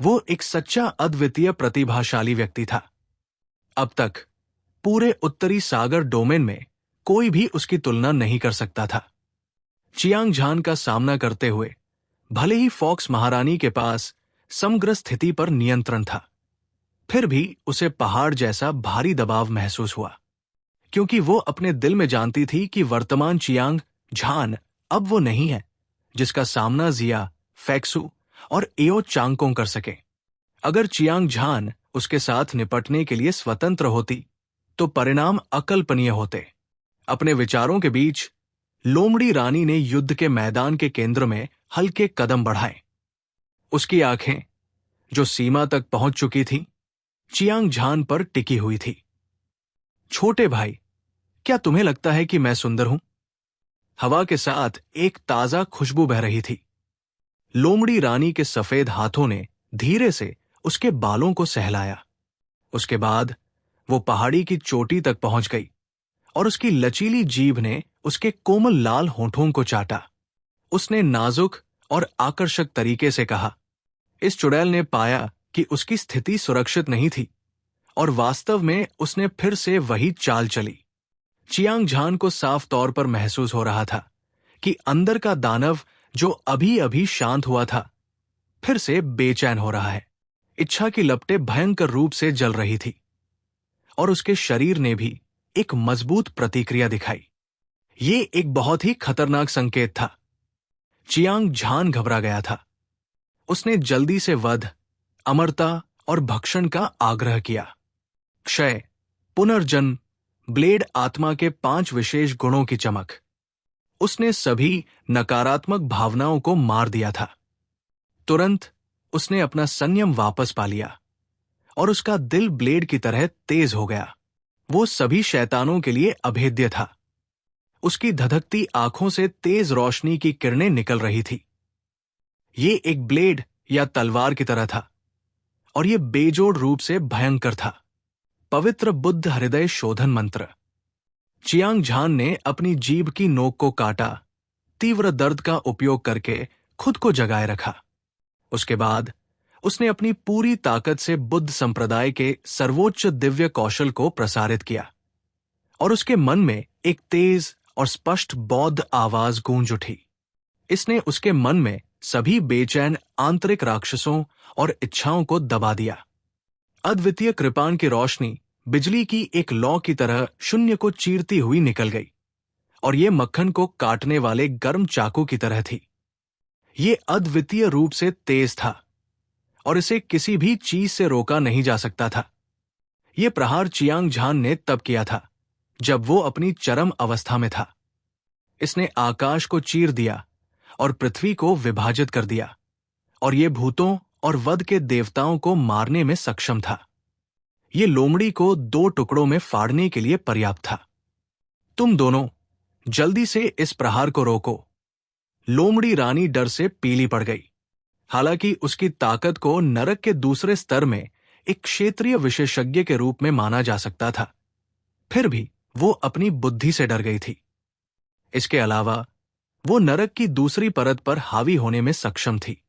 वो एक सच्चा अद्वितीय प्रतिभाशाली व्यक्ति था। अब तक पूरे उत्तरी सागर डोमेन में कोई भी उसकी तुलना नहीं कर सकता था। चियांग झान का सामना करते हुए भले ही फॉक्स महारानी के पास समग्र स्थिति पर नियंत्रण था, फिर भी उसे पहाड़ जैसा भारी दबाव महसूस हुआ, क्योंकि वो अपने दिल में जानती थी कि वर्तमान चियांग झान अब वो नहीं है जिसका सामना जिया, फेक्सू और एओ चांगकोंग कर सके। अगर चियांग झान उसके साथ निपटने के लिए स्वतंत्र होती तो परिणाम अकल्पनीय होते। अपने विचारों के बीच लोमड़ी रानी ने युद्ध के मैदान के केंद्र में हल्के कदम बढ़ाए। उसकी आंखें, जो सीमा तक पहुंच चुकी थीं, चियांग झान पर टिकी हुई थी। छोटे भाई, क्या तुम्हें लगता है कि मैं सुंदर हूं? हवा के साथ एक ताजा खुशबू बह रही थी। लोमड़ी रानी के सफेद हाथों ने धीरे से उसके बालों को सहलाया। उसके बाद वो पहाड़ी की चोटी तक पहुंच गई और उसकी लचीली जीभ ने उसके कोमल लाल होठों को चाटा। उसने नाजुक और आकर्षक तरीके से कहा। इस चुड़ैल ने पाया कि उसकी स्थिति सुरक्षित नहीं थी और वास्तव में उसने फिर से वही चाल चली। चियांग झान को साफ तौर पर महसूस हो रहा था कि अंदर का दानव, जो अभी अभी शांत हुआ था, फिर से बेचैन हो रहा है। इच्छा की लपटें भयंकर रूप से जल रही थी और उसके शरीर ने भी एक मजबूत प्रतिक्रिया दिखाई। ये एक बहुत ही खतरनाक संकेत था। चियांग झान घबरा गया था। उसने जल्दी से वध, अमरता और भक्षण का आग्रह किया। क्षय, पुनर्जन्म, ब्लेड आत्मा के 5 विशेष गुणों की चमक। उसने सभी नकारात्मक भावनाओं को मार दिया था। तुरंत उसने अपना संयम वापस पा लिया और उसका दिल ब्लेड की तरह तेज हो गया। वो सभी शैतानों के लिए अभेद्य था। उसकी धधकती आंखों से तेज रोशनी की किरणें निकल रही थी। ये एक ब्लेड या तलवार की तरह था और ये बेजोड़ रूप से भयंकर था। पवित्र बुद्ध हृदय शोधन मंत्र। चियांग झान ने अपनी जीभ की नोक को काटा, तीव्र दर्द का उपयोग करके खुद को जगाए रखा। उसके बाद उसने अपनी पूरी ताकत से बुद्ध संप्रदाय के सर्वोच्च दिव्य कौशल को प्रसारित किया और उसके मन में एक तेज और स्पष्ट बौद्ध आवाज गूंज उठी। इसने उसके मन में सभी बेचैन आंतरिक राक्षसों और इच्छाओं को दबा दिया। अद्वितीय कृपाण की रोशनी बिजली की एक लौ की तरह शून्य को चीरती हुई निकल गई और ये मक्खन को काटने वाले गर्म चाकू की तरह थी। ये अद्वितीय रूप से तेज था और इसे किसी भी चीज से रोका नहीं जा सकता था। ये प्रहार चियांग झान ने तब किया था जब वो अपनी चरम अवस्था में था। इसने आकाश को चीर दिया और पृथ्वी को विभाजित कर दिया और ये भूतों और वध के देवताओं को मारने में सक्षम था। ये लोमड़ी को 2 टुकड़ों में फाड़ने के लिए पर्याप्त था। तुम दोनों जल्दी से इस प्रहार को रोको। लोमड़ी रानी डर से पीली पड़ गई। हालांकि उसकी ताकत को नरक के दूसरे स्तर में एक क्षेत्रीय विशेषज्ञ के रूप में माना जा सकता था, फिर भी वो अपनी बुद्धि से डर गई थी। इसके अलावा वो नरक की दूसरी परत पर हावी होने में सक्षम थी।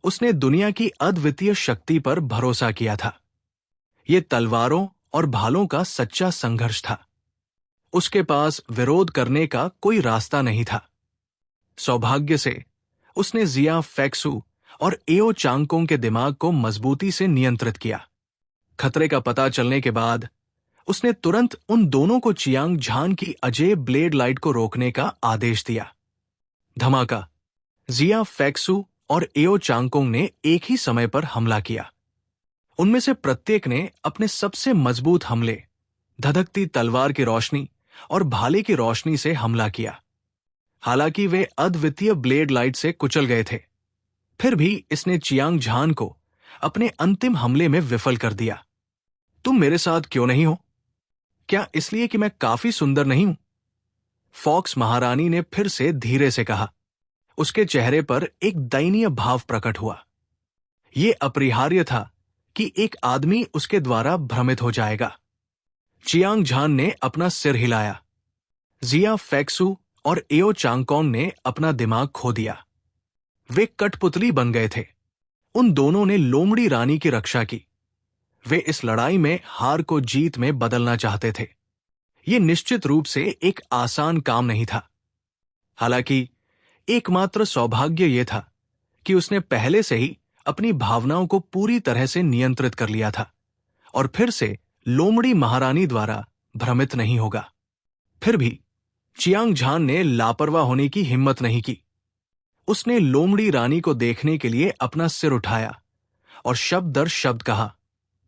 उसने दुनिया की अद्वितीय शक्ति पर भरोसा किया था। ये तलवारों और भालों का सच्चा संघर्ष था। उसके पास विरोध करने का कोई रास्ता नहीं था। सौभाग्य से उसने जिया फैक्सू और एओ चांगकोंग के दिमाग को मजबूती से नियंत्रित किया। खतरे का पता चलने के बाद उसने तुरंत उन दोनों को चियांग झान की अजेय ब्लेड लाइट को रोकने का आदेश दिया। धमाका! जिया फैक्सू और एओ चांगकोंग ने एक ही समय पर हमला किया। उनमें से प्रत्येक ने अपने सबसे मजबूत हमले, धधकती तलवार की रोशनी और भाले की रोशनी से हमला किया। हालांकि वे अद्वितीय ब्लेड लाइट से कुचल गए थे, फिर भी इसने चियांग झान को अपने अंतिम हमले में विफल कर दिया। तुम मेरे साथ क्यों नहीं हो? क्या इसलिए कि मैं काफी सुंदर नहीं हूं? फॉक्स महारानी ने फिर से धीरे से कहा। उसके चेहरे पर एक दयनीय भाव प्रकट हुआ। यह अपरिहार्य था कि एक आदमी उसके द्वारा भ्रमित हो जाएगा। चियांग झान ने अपना सिर हिलाया। जिया फैक्सू और एओ चांगकोंग ने अपना दिमाग खो दिया। वे कठपुतली बन गए थे। उन दोनों ने लोमड़ी रानी की रक्षा की। वे इस लड़ाई में हार को जीत में बदलना चाहते थे। ये निश्चित रूप से एक आसान काम नहीं था। हालांकि एकमात्र सौभाग्य यह था कि उसने पहले से ही अपनी भावनाओं को पूरी तरह से नियंत्रित कर लिया था और फिर से लोमड़ी महारानी द्वारा भ्रमित नहीं होगा। फिर भी चियांग झान ने लापरवाह होने की हिम्मत नहीं की। उसने लोमड़ी रानी को देखने के लिए अपना सिर उठाया और शब्द दर शब्द कहा,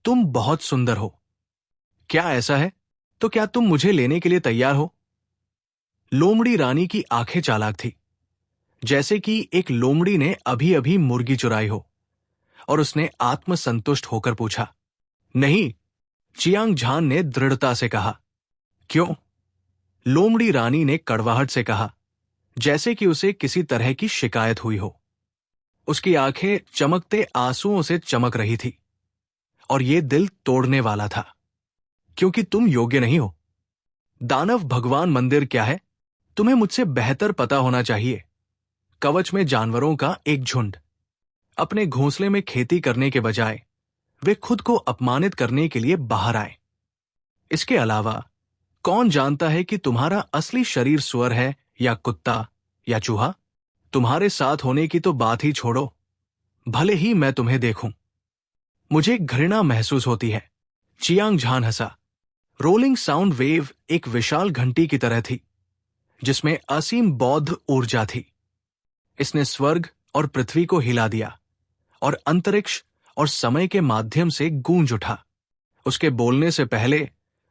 तुम बहुत सुंदर हो। क्या ऐसा है? तो क्या तुम मुझे लेने के लिए तैयार हो? लोमड़ी रानी की आंखें चालाक थी, जैसे कि एक लोमड़ी ने अभी अभी मुर्गी चुराई हो, और उसने आत्मसंतुष्ट होकर पूछा, नहीं। चियांग झान ने दृढ़ता से कहा। क्यों? लोमड़ी रानी ने कड़वाहट से कहा, जैसे कि उसे किसी तरह की शिकायत हुई हो। उसकी आंखें चमकते आंसुओं से चमक रही थी, और ये दिल तोड़ने वाला था। क्योंकि तुम योग्य नहीं हो। दानव भगवान मंदिर क्या है, तुम्हें मुझसे बेहतर पता होना चाहिए। कवच में जानवरों का एक झुंड, अपने घोंसले में खेती करने के बजाय वे खुद को अपमानित करने के लिए बाहर आए। इसके अलावा कौन जानता है कि तुम्हारा असली शरीर सुअर है या कुत्ता या चूहा? तुम्हारे साथ होने की तो बात ही छोड़ो, भले ही मैं तुम्हें देखूं, मुझे घृणा महसूस होती है। चियांग झान हंसा। रोलिंग साउंड वेव एक विशाल घंटी की तरह थी, जिसमें असीम बौद्ध ऊर्जा थी। इसने स्वर्ग और पृथ्वी को हिला दिया, और अंतरिक्ष और समय के माध्यम से गूंज उठा। उसके बोलने से पहले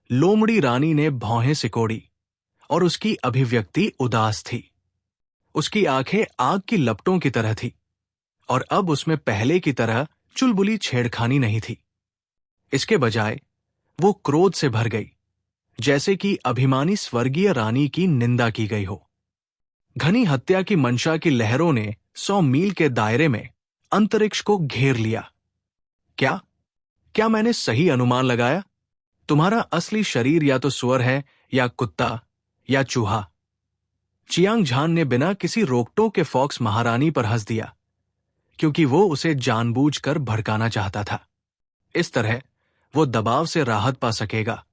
लोमड़ी रानी ने भौहें सिकोड़ी, और उसकी अभिव्यक्ति उदास थी। उसकी आंखें आग की लपटों की तरह थी, और अब उसमें पहले की तरह चुलबुली छेड़खानी नहीं थी। इसके बजाय वो क्रोध से भर गई, जैसे कि अभिमानी स्वर्गीय रानी की निंदा की गई हो। घनी हत्या की मंशा की लहरों ने 100 मील के दायरे में अंतरिक्ष को घेर लिया। क्या क्या मैंने सही अनुमान लगाया? तुम्हारा असली शरीर या तो सुअर है, या कुत्ता, या चूहा। चियांग झान ने बिना किसी रोकटोक के फॉक्स महारानी पर हंस दिया, क्योंकि वो उसे जानबूझकर भड़काना चाहता था। इस तरह वो दबाव से राहत पा सकेगा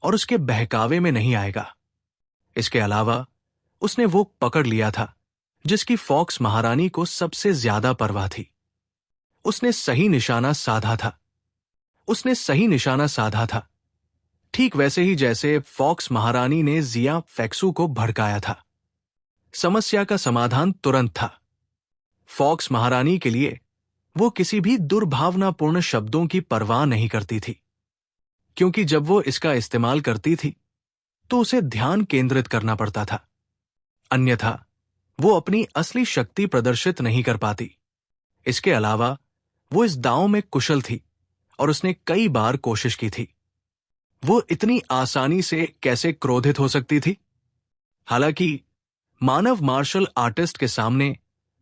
और उसके बहकावे में नहीं आएगा। इसके अलावा उसने वो पकड़ लिया था जिसकी फॉक्स महारानी को सबसे ज्यादा परवाह थी। उसने सही निशाना साधा था, ठीक वैसे ही जैसे फॉक्स महारानी ने जिया फेक्सू को भड़काया था। समस्या का समाधान तुरंत था। फॉक्स महारानी के लिए वो किसी भी दुर्भावनापूर्ण शब्दों की परवाह नहीं करती थी, क्योंकि जब वो इसका इस्तेमाल करती थी तो उसे ध्यान केंद्रित करना पड़ता था। अन्यथा वो अपनी असली शक्ति प्रदर्शित नहीं कर पाती। इसके अलावा वो इस दांव में कुशल थी, और उसने कई बार कोशिश की थी। वो इतनी आसानी से कैसे क्रोधित हो सकती थी? हालांकि मानव मार्शल आर्टिस्ट के सामने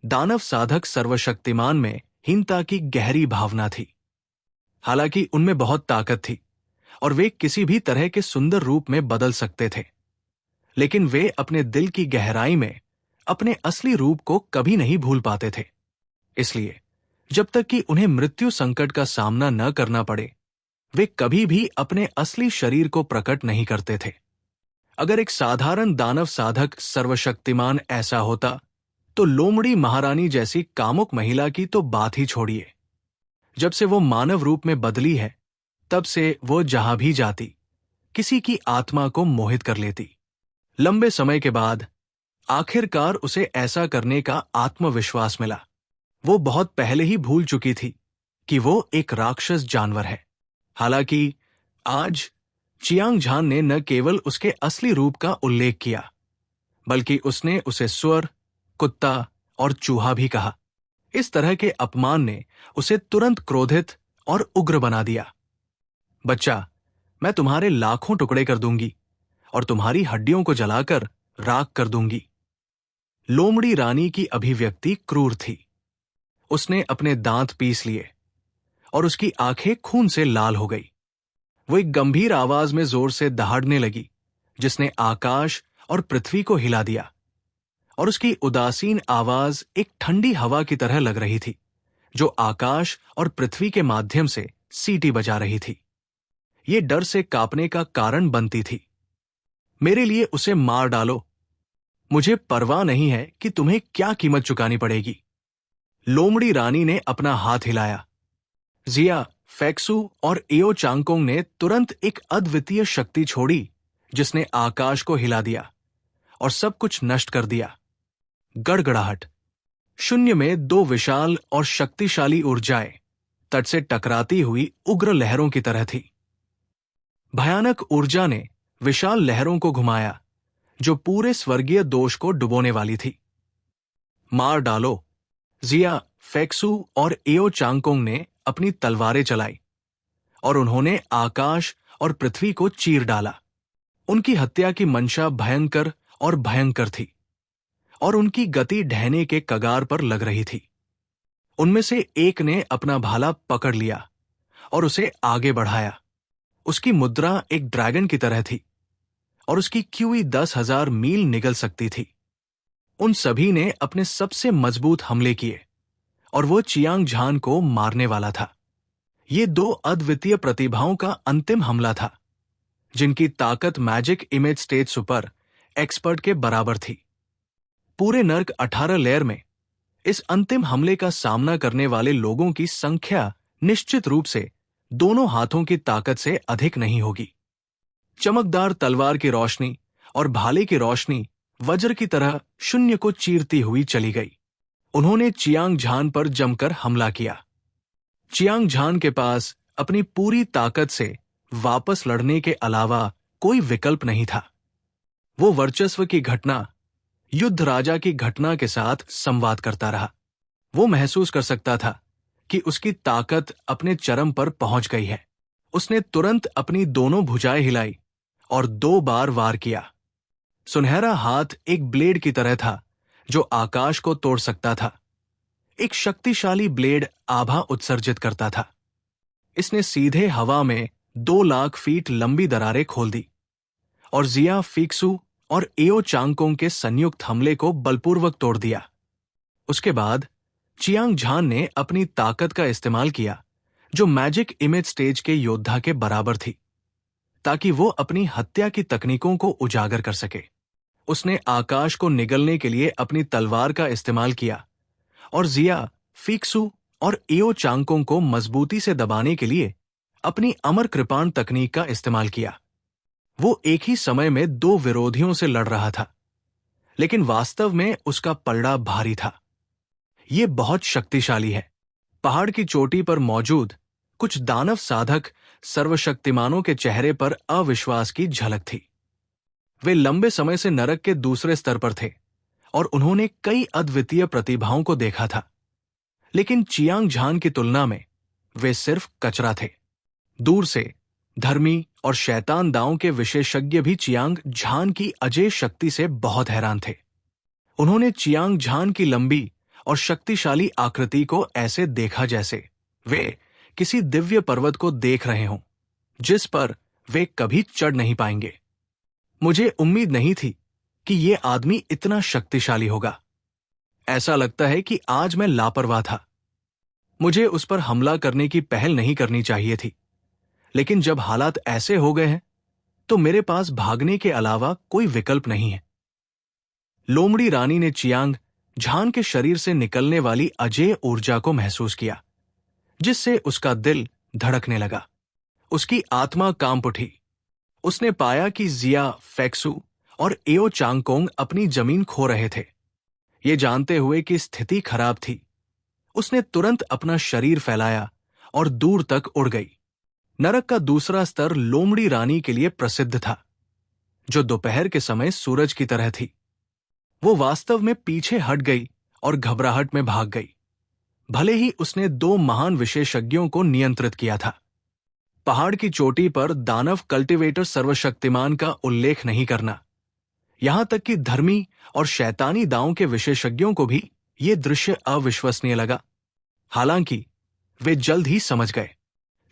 दानव साधक सर्वशक्तिमान में हीनता की गहरी भावना थी। हालांकि उनमें बहुत ताकत थी, और वे किसी भी तरह के सुंदर रूप में बदल सकते थे, लेकिन वे अपने दिल की गहराई में अपने असली रूप को कभी नहीं भूल पाते थे। इसलिए जब तक कि उन्हें मृत्यु संकट का सामना न करना पड़े, वे कभी भी अपने असली शरीर को प्रकट नहीं करते थे। अगर एक साधारण दानव साधक सर्वशक्तिमान ऐसा होता, तो लोमड़ी महारानी जैसी कामुक महिला की तो बात ही छोड़िए। जब से वो मानव रूप में बदली है, तब से वो जहां भी जाती, किसी की आत्मा को मोहित कर लेती। लंबे समय के बाद आखिरकार उसे ऐसा करने का आत्मविश्वास मिला। वो बहुत पहले ही भूल चुकी थी कि वो एक राक्षस जानवर है। हालांकि आज चियांग झान ने न केवल उसके असली रूप का उल्लेख किया, बल्कि उसने उसे सुअर, कुत्ता और चूहा भी कहा। इस तरह के अपमान ने उसे तुरंत क्रोधित और उग्र बना दिया। बच्चा, मैं तुम्हारे लाखों टुकड़े कर दूंगी और तुम्हारी हड्डियों को जलाकर राख कर दूंगी। लोमड़ी रानी की अभिव्यक्ति क्रूर थी। उसने अपने दांत पीस लिए और उसकी आंखें खून से लाल हो गई। वो एक गंभीर आवाज में जोर से दहाड़ने लगी, जिसने आकाश और पृथ्वी को हिला दिया, और उसकी उदासीन आवाज एक ठंडी हवा की तरह लग रही थी, जो आकाश और पृथ्वी के माध्यम से सीटी बजा रही थी। ये डर से कांपने का कारण बनती थी। मेरे लिए उसे मार डालो, मुझे परवाह नहीं है कि तुम्हें क्या कीमत चुकानी पड़ेगी। लोमड़ी रानी ने अपना हाथ हिलाया। जिया, फेक्सू और एओ चांगकोंग ने तुरंत एक अद्वितीय शक्ति छोड़ी, जिसने आकाश को हिला दिया और सब कुछ नष्ट कर दिया। गड़गड़ाहट। शून्य में दो विशाल और शक्तिशाली ऊर्जाएं तट से टकराती हुई उग्र लहरों की तरह थी। भयानक ऊर्जा ने विशाल लहरों को घुमाया, जो पूरे स्वर्गीय दोष को डुबोने वाली थी। मार डालो। जिया, फेक्सू और एओ चांगकोंग ने अपनी तलवारें चलाई और उन्होंने आकाश और पृथ्वी को चीर डाला। उनकी हत्या की मंशा भयंकर और भयंकर थी और उनकी गति ढहने के कगार पर लग रही थी। उनमें से एक ने अपना भाला पकड़ लिया और उसे आगे बढ़ाया। उसकी मुद्रा एक ड्रैगन की तरह थी और उसकी क्यूई 10,000 मील निगल सकती थी। उन सभी ने अपने सबसे मजबूत हमले किए और वो चियांग झान को मारने वाला था। ये दो अद्वितीय प्रतिभाओं का अंतिम हमला था, जिनकी ताकत magic image stage super expert के बराबर थी। पूरे नर्क 18 लेयर में इस अंतिम हमले का सामना करने वाले लोगों की संख्या निश्चित रूप से दोनों हाथों की ताकत से अधिक नहीं होगी। चमकदार तलवार की रोशनी और भाले की रोशनी वज्र की तरह शून्य को चीरती हुई चली गई। उन्होंने चियांग झान पर जमकर हमला किया। चियांग झान के पास अपनी पूरी ताकत से वापस लड़ने के अलावा कोई विकल्प नहीं था। वो वर्चस्व की घटना, युद्ध राजा की घटना के साथ संवाद करता रहा। वो महसूस कर सकता था कि उसकी ताकत अपने चरम पर पहुंच गई है। उसने तुरंत अपनी दोनों भुजाएं हिलाई और 2 बार वार किया। सुनहरा हाथ एक ब्लेड की तरह था जो आकाश को तोड़ सकता था। एक शक्तिशाली ब्लेड आभा उत्सर्जित करता था। इसने सीधे हवा में 2 लाख फीट लंबी दरारें खोल दी और जिया, फीक्सू और एओ चांगकोंग के संयुक्त हमले को बलपूर्वक तोड़ दिया। उसके बाद चियांग झान ने अपनी ताकत का इस्तेमाल किया, जो मैजिक इमेज स्टेज के योद्धा के बराबर थी, ताकि वो अपनी हत्या की तकनीकों को उजागर कर सके। उसने आकाश को निगलने के लिए अपनी तलवार का इस्तेमाल किया और जिया, फीक्सू और एओ चांगकोंग को मजबूती से दबाने के लिए अपनी अमर कृपाण तकनीक का इस्तेमाल किया। वो एक ही समय में 2 विरोधियों से लड़ रहा था, लेकिन वास्तव में उसका पलड़ा भारी था। ये बहुत शक्तिशाली है। पहाड़ की चोटी पर मौजूद कुछ दानव साधक सर्वशक्तिमानों के चेहरे पर अविश्वास की झलक थी। वे लंबे समय से नरक के दूसरे स्तर पर थे और उन्होंने कई अद्वितीय प्रतिभाओं को देखा था, लेकिन चियांग झान की तुलना में वे सिर्फ कचरा थे। दूर से धर्मी और शैतान दांव के विशेषज्ञ भी चियांग झान की अजेय शक्ति से बहुत हैरान थे। उन्होंने चियांग झान की लंबी और शक्तिशाली आकृति को ऐसे देखा जैसे वे किसी दिव्य पर्वत को देख रहे हों, जिस पर वे कभी चढ़ नहीं पाएंगे। मुझे उम्मीद नहीं थी कि ये आदमी इतना शक्तिशाली होगा। ऐसा लगता है कि आज मैं लापरवाह था। मुझे उस पर हमला करने की पहल नहीं करनी चाहिए थी, लेकिन जब हालात ऐसे हो गए हैं तो मेरे पास भागने के अलावा कोई विकल्प नहीं है। लोमड़ी रानी ने चियांग झान के शरीर से निकलने वाली अजेय ऊर्जा को महसूस किया, जिससे उसका दिल धड़कने लगा। उसकी आत्मा कांप उठी। उसने पाया कि जिया, फेक्सू और एओ चांगकोंग अपनी जमीन खो रहे थे। ये जानते हुए कि स्थिति खराब थी, उसने तुरंत अपना शरीर फैलाया और दूर तक उड़ गई। नरक का दूसरा स्तर लोमड़ी रानी के लिए प्रसिद्ध था, जो दोपहर के समय सूरज की तरह थी। वो वास्तव में पीछे हट गई और घबराहट में भाग गई, भले ही उसने 2 महान विशेषज्ञों को नियंत्रित किया था। पहाड़ की चोटी पर दानव कल्टीवेटर सर्वशक्तिमान का उल्लेख नहीं करना, यहां तक कि धर्मी और शैतानी दांव के विशेषज्ञों को भी ये दृश्य अविश्वसनीय लगा। हालांकि वे जल्द ही समझ गए,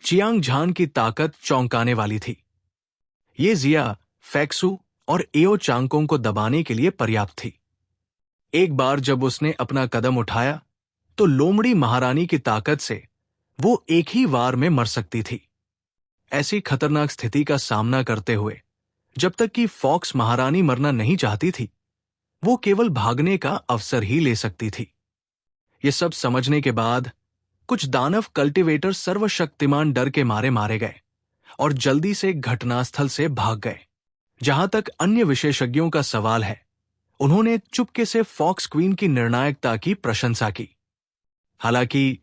चियांग झान की ताकत चौंकाने वाली थी। ये जिया, फेक्सू और एओ चांगकोंग को दबाने के लिए पर्याप्त थी। एक बार जब उसने अपना कदम उठाया तो लोमड़ी महारानी की ताकत से वो एक ही वार में मर सकती थी। ऐसी खतरनाक स्थिति का सामना करते हुए, जब तक कि फॉक्स महारानी मरना नहीं चाहती थी, वो केवल भागने का अवसर ही ले सकती थी। ये सब समझने के बाद कुछ दानव कल्टीवेटर सर्वशक्तिमान डर के मारे मारे गए और जल्दी से घटनास्थल से भाग गए। जहां तक अन्य विशेषज्ञों का सवाल है, उन्होंने चुपके से फॉक्स क्वीन की निर्णायकता की प्रशंसा की। हालांकि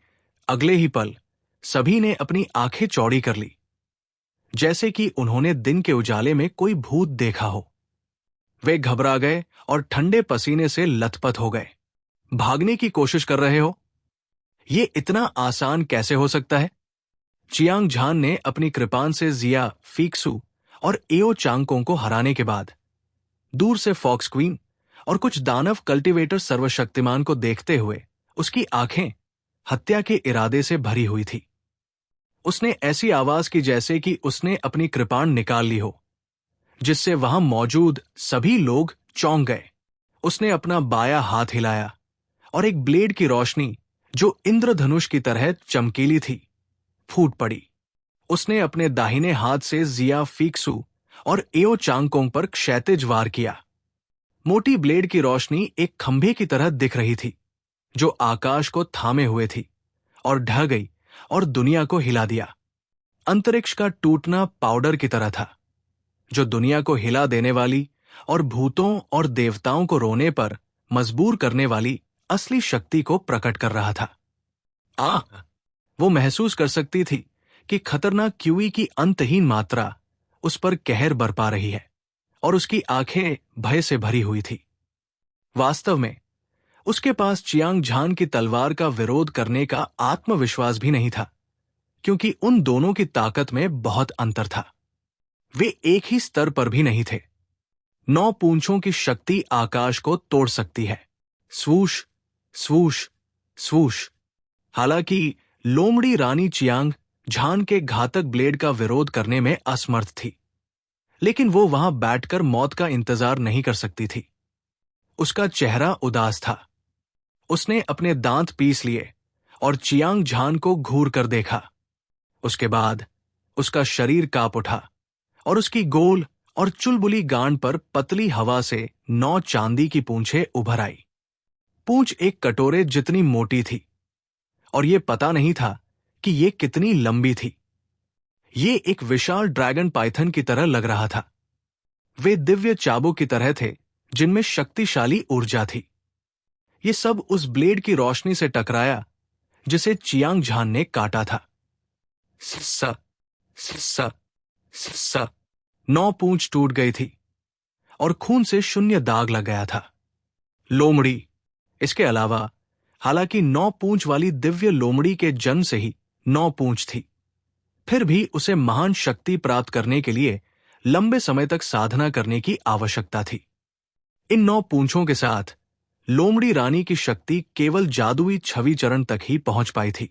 अगले ही पल सभी ने अपनी आंखें चौड़ी कर ली, जैसे कि उन्होंने दिन के उजाले में कोई भूत देखा हो। वे घबरा गए और ठंडे पसीने से लथपथ हो गए। भागने की कोशिश कर रहे हो? ये इतना आसान कैसे हो सकता है? चियांग झान ने अपनी कृपान से जिया फीक्सू और एओ चांगकोंग को हराने के बाद दूर से फॉक्स क्वीन और कुछ दानव कल्टीवेटर सर्वशक्तिमान को देखते हुए उसकी आंखें हत्या के इरादे से भरी हुई थी। उसने ऐसी आवाज की जैसे कि उसने अपनी कृपाण निकाल ली हो, जिससे वहां मौजूद सभी लोग चौंक गए। उसने अपना बायां हाथ हिलाया और एक ब्लेड की रोशनी जो इंद्रधनुष की तरह चमकीली थी फूट पड़ी। उसने अपने दाहिने हाथ से जिया फीक्सू और एओ चांगकोंग पर क्षैतिज वार किया। मोटी ब्लेड की रोशनी एक खंभे की तरह दिख रही थी जो आकाश को थामे हुए थी और ढह गई और दुनिया को हिला दिया। अंतरिक्ष का टूटना पाउडर की तरह था जो दुनिया को हिला देने वाली और भूतों और देवताओं को रोने पर मजबूर करने वाली असली शक्ति को प्रकट कर रहा था। वो महसूस कर सकती थी कि खतरनाक क्यूई की अंतहीन मात्रा उस पर कहर बरपा रही है और उसकी आंखें भय से भरी हुई थी। वास्तव में उसके पास चियांग झान की तलवार का विरोध करने का आत्मविश्वास भी नहीं था, क्योंकि उन दोनों की ताकत में बहुत अंतर था। वे एक ही स्तर पर भी नहीं थे। 9 पूंछों की शक्ति आकाश को तोड़ सकती है। स्वूश स्वूश स्वूश। हालांकि लोमड़ी रानी चियांग झान के घातक ब्लेड का विरोध करने में असमर्थ थी, लेकिन वो वहां बैठकर मौत का इंतजार नहीं कर सकती थी। उसका चेहरा उदास था। उसने अपने दांत पीस लिए और चियांग झान को घूर कर देखा। उसके बाद उसका शरीर कांप उठा और उसकी गोल और चुलबुली गांड पर पतली हवा से 9 चांदी की पूंछें उभर आई। पूंछ एक कटोरे जितनी मोटी थी और ये पता नहीं था कि ये कितनी लंबी थी। ये एक विशाल ड्रैगन पाइथन की तरह लग रहा था। वे दिव्य चाबुक की तरह थे जिनमें शक्तिशाली ऊर्जा थी। ये सब उस ब्लेड की रोशनी से टकराया जिसे चियांग झान ने काटा था। स स स 9 पूंछ टूट गई थी और खून से शून्य दाग लग गया था। लोमड़ी। इसके अलावा हालांकि 9 पूंछ वाली दिव्य लोमड़ी के जन्म से ही 9 पूंछ थी, फिर भी उसे महान शक्ति प्राप्त करने के लिए लंबे समय तक साधना करने की आवश्यकता थी। इन 9 पूंछों के साथ लोमड़ी रानी की शक्ति केवल जादुई छवि चरण तक ही पहुंच पाई थी,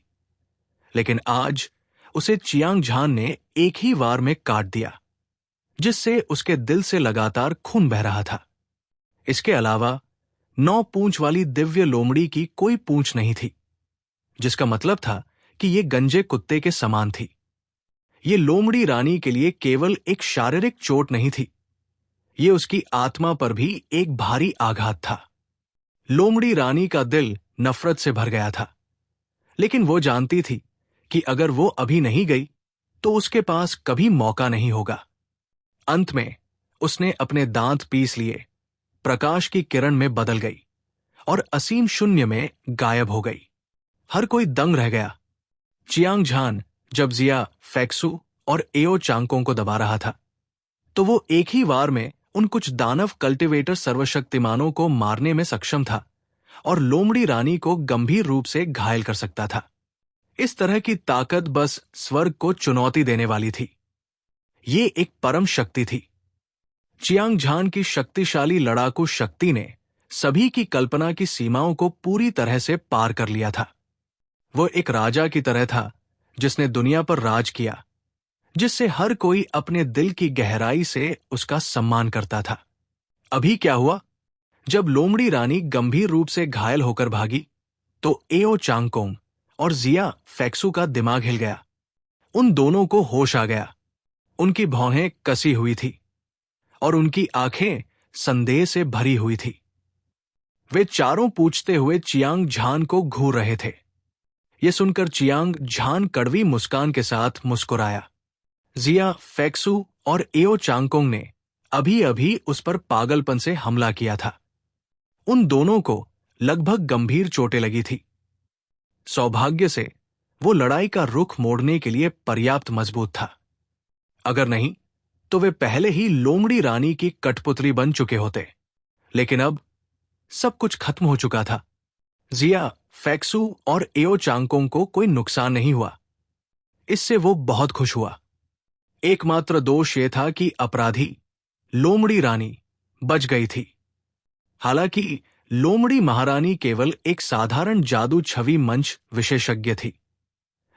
लेकिन आज उसे चियांग झान ने एक ही वार में काट दिया, जिससे उसके दिल से लगातार खून बह रहा था। इसके अलावा 9 पूंछ वाली दिव्य लोमड़ी की कोई पूंछ नहीं थी, जिसका मतलब था कि ये गंजे कुत्ते के समान थी। ये लोमड़ी रानी के लिए केवल एक शारीरिक चोट नहीं थी, ये उसकी आत्मा पर भी एक भारी आघात था। लोमड़ी रानी का दिल नफरत से भर गया था, लेकिन वो जानती थी कि अगर वो अभी नहीं गई तो उसके पास कभी मौका नहीं होगा। अंत में उसने अपने दांत पीस लिए, प्रकाश की किरण में बदल गई और असीम शून्य में गायब हो गई। हर कोई दंग रह गया। चियांग झान जब जिया फैक्सू और एओ चांगकोंग को दबा रहा था, तो वो एक ही वार में उन कुछ दानव कल्टीवेटर सर्वशक्तिमानों को मारने में सक्षम था और लोमड़ी रानी को गंभीर रूप से घायल कर सकता था। इस तरह की ताकत बस स्वर्ग को चुनौती देने वाली थी। ये एक परम शक्ति थी। चियांग झान की शक्तिशाली लड़ाकू शक्ति ने सभी की कल्पना की सीमाओं को पूरी तरह से पार कर लिया था। वो एक राजा की तरह था जिसने दुनिया पर राज किया, जिससे हर कोई अपने दिल की गहराई से उसका सम्मान करता था। अभी क्या हुआ? जब लोमड़ी रानी गंभीर रूप से घायल होकर भागी, तो एओ चांगकोंग और जिया फैक्सू का दिमाग हिल गया। उन दोनों को होश आ गया। उनकी भौहें कसी हुई थी और उनकी आंखें संदेह से भरी हुई थी। वे चारों पूछते हुए चियांग झान को घूर रहे थे। ये सुनकर चियांग झान कड़वी मुस्कान के साथ मुस्कुराया। जिया फैक्सू और एओ चांगकोंग ने अभी अभी उस पर पागलपन से हमला किया था। उन दोनों को लगभग गंभीर चोटें लगी थी। सौभाग्य से वो लड़ाई का रुख मोड़ने के लिए पर्याप्त मजबूत था। अगर नहीं तो वे पहले ही लोमड़ी रानी की कठपुतली बन चुके होते। लेकिन अब सब कुछ खत्म हो चुका था। जिया, फेक्सू और एओ चांगकोंग को कोई नुकसान नहीं हुआ। इससे वो बहुत खुश हुआ। एकमात्र दोष ये था कि अपराधी लोमड़ी रानी बच गई थी। हालांकि लोमड़ी महारानी केवल एक साधारण जादू छवि मंच विशेषज्ञ थी,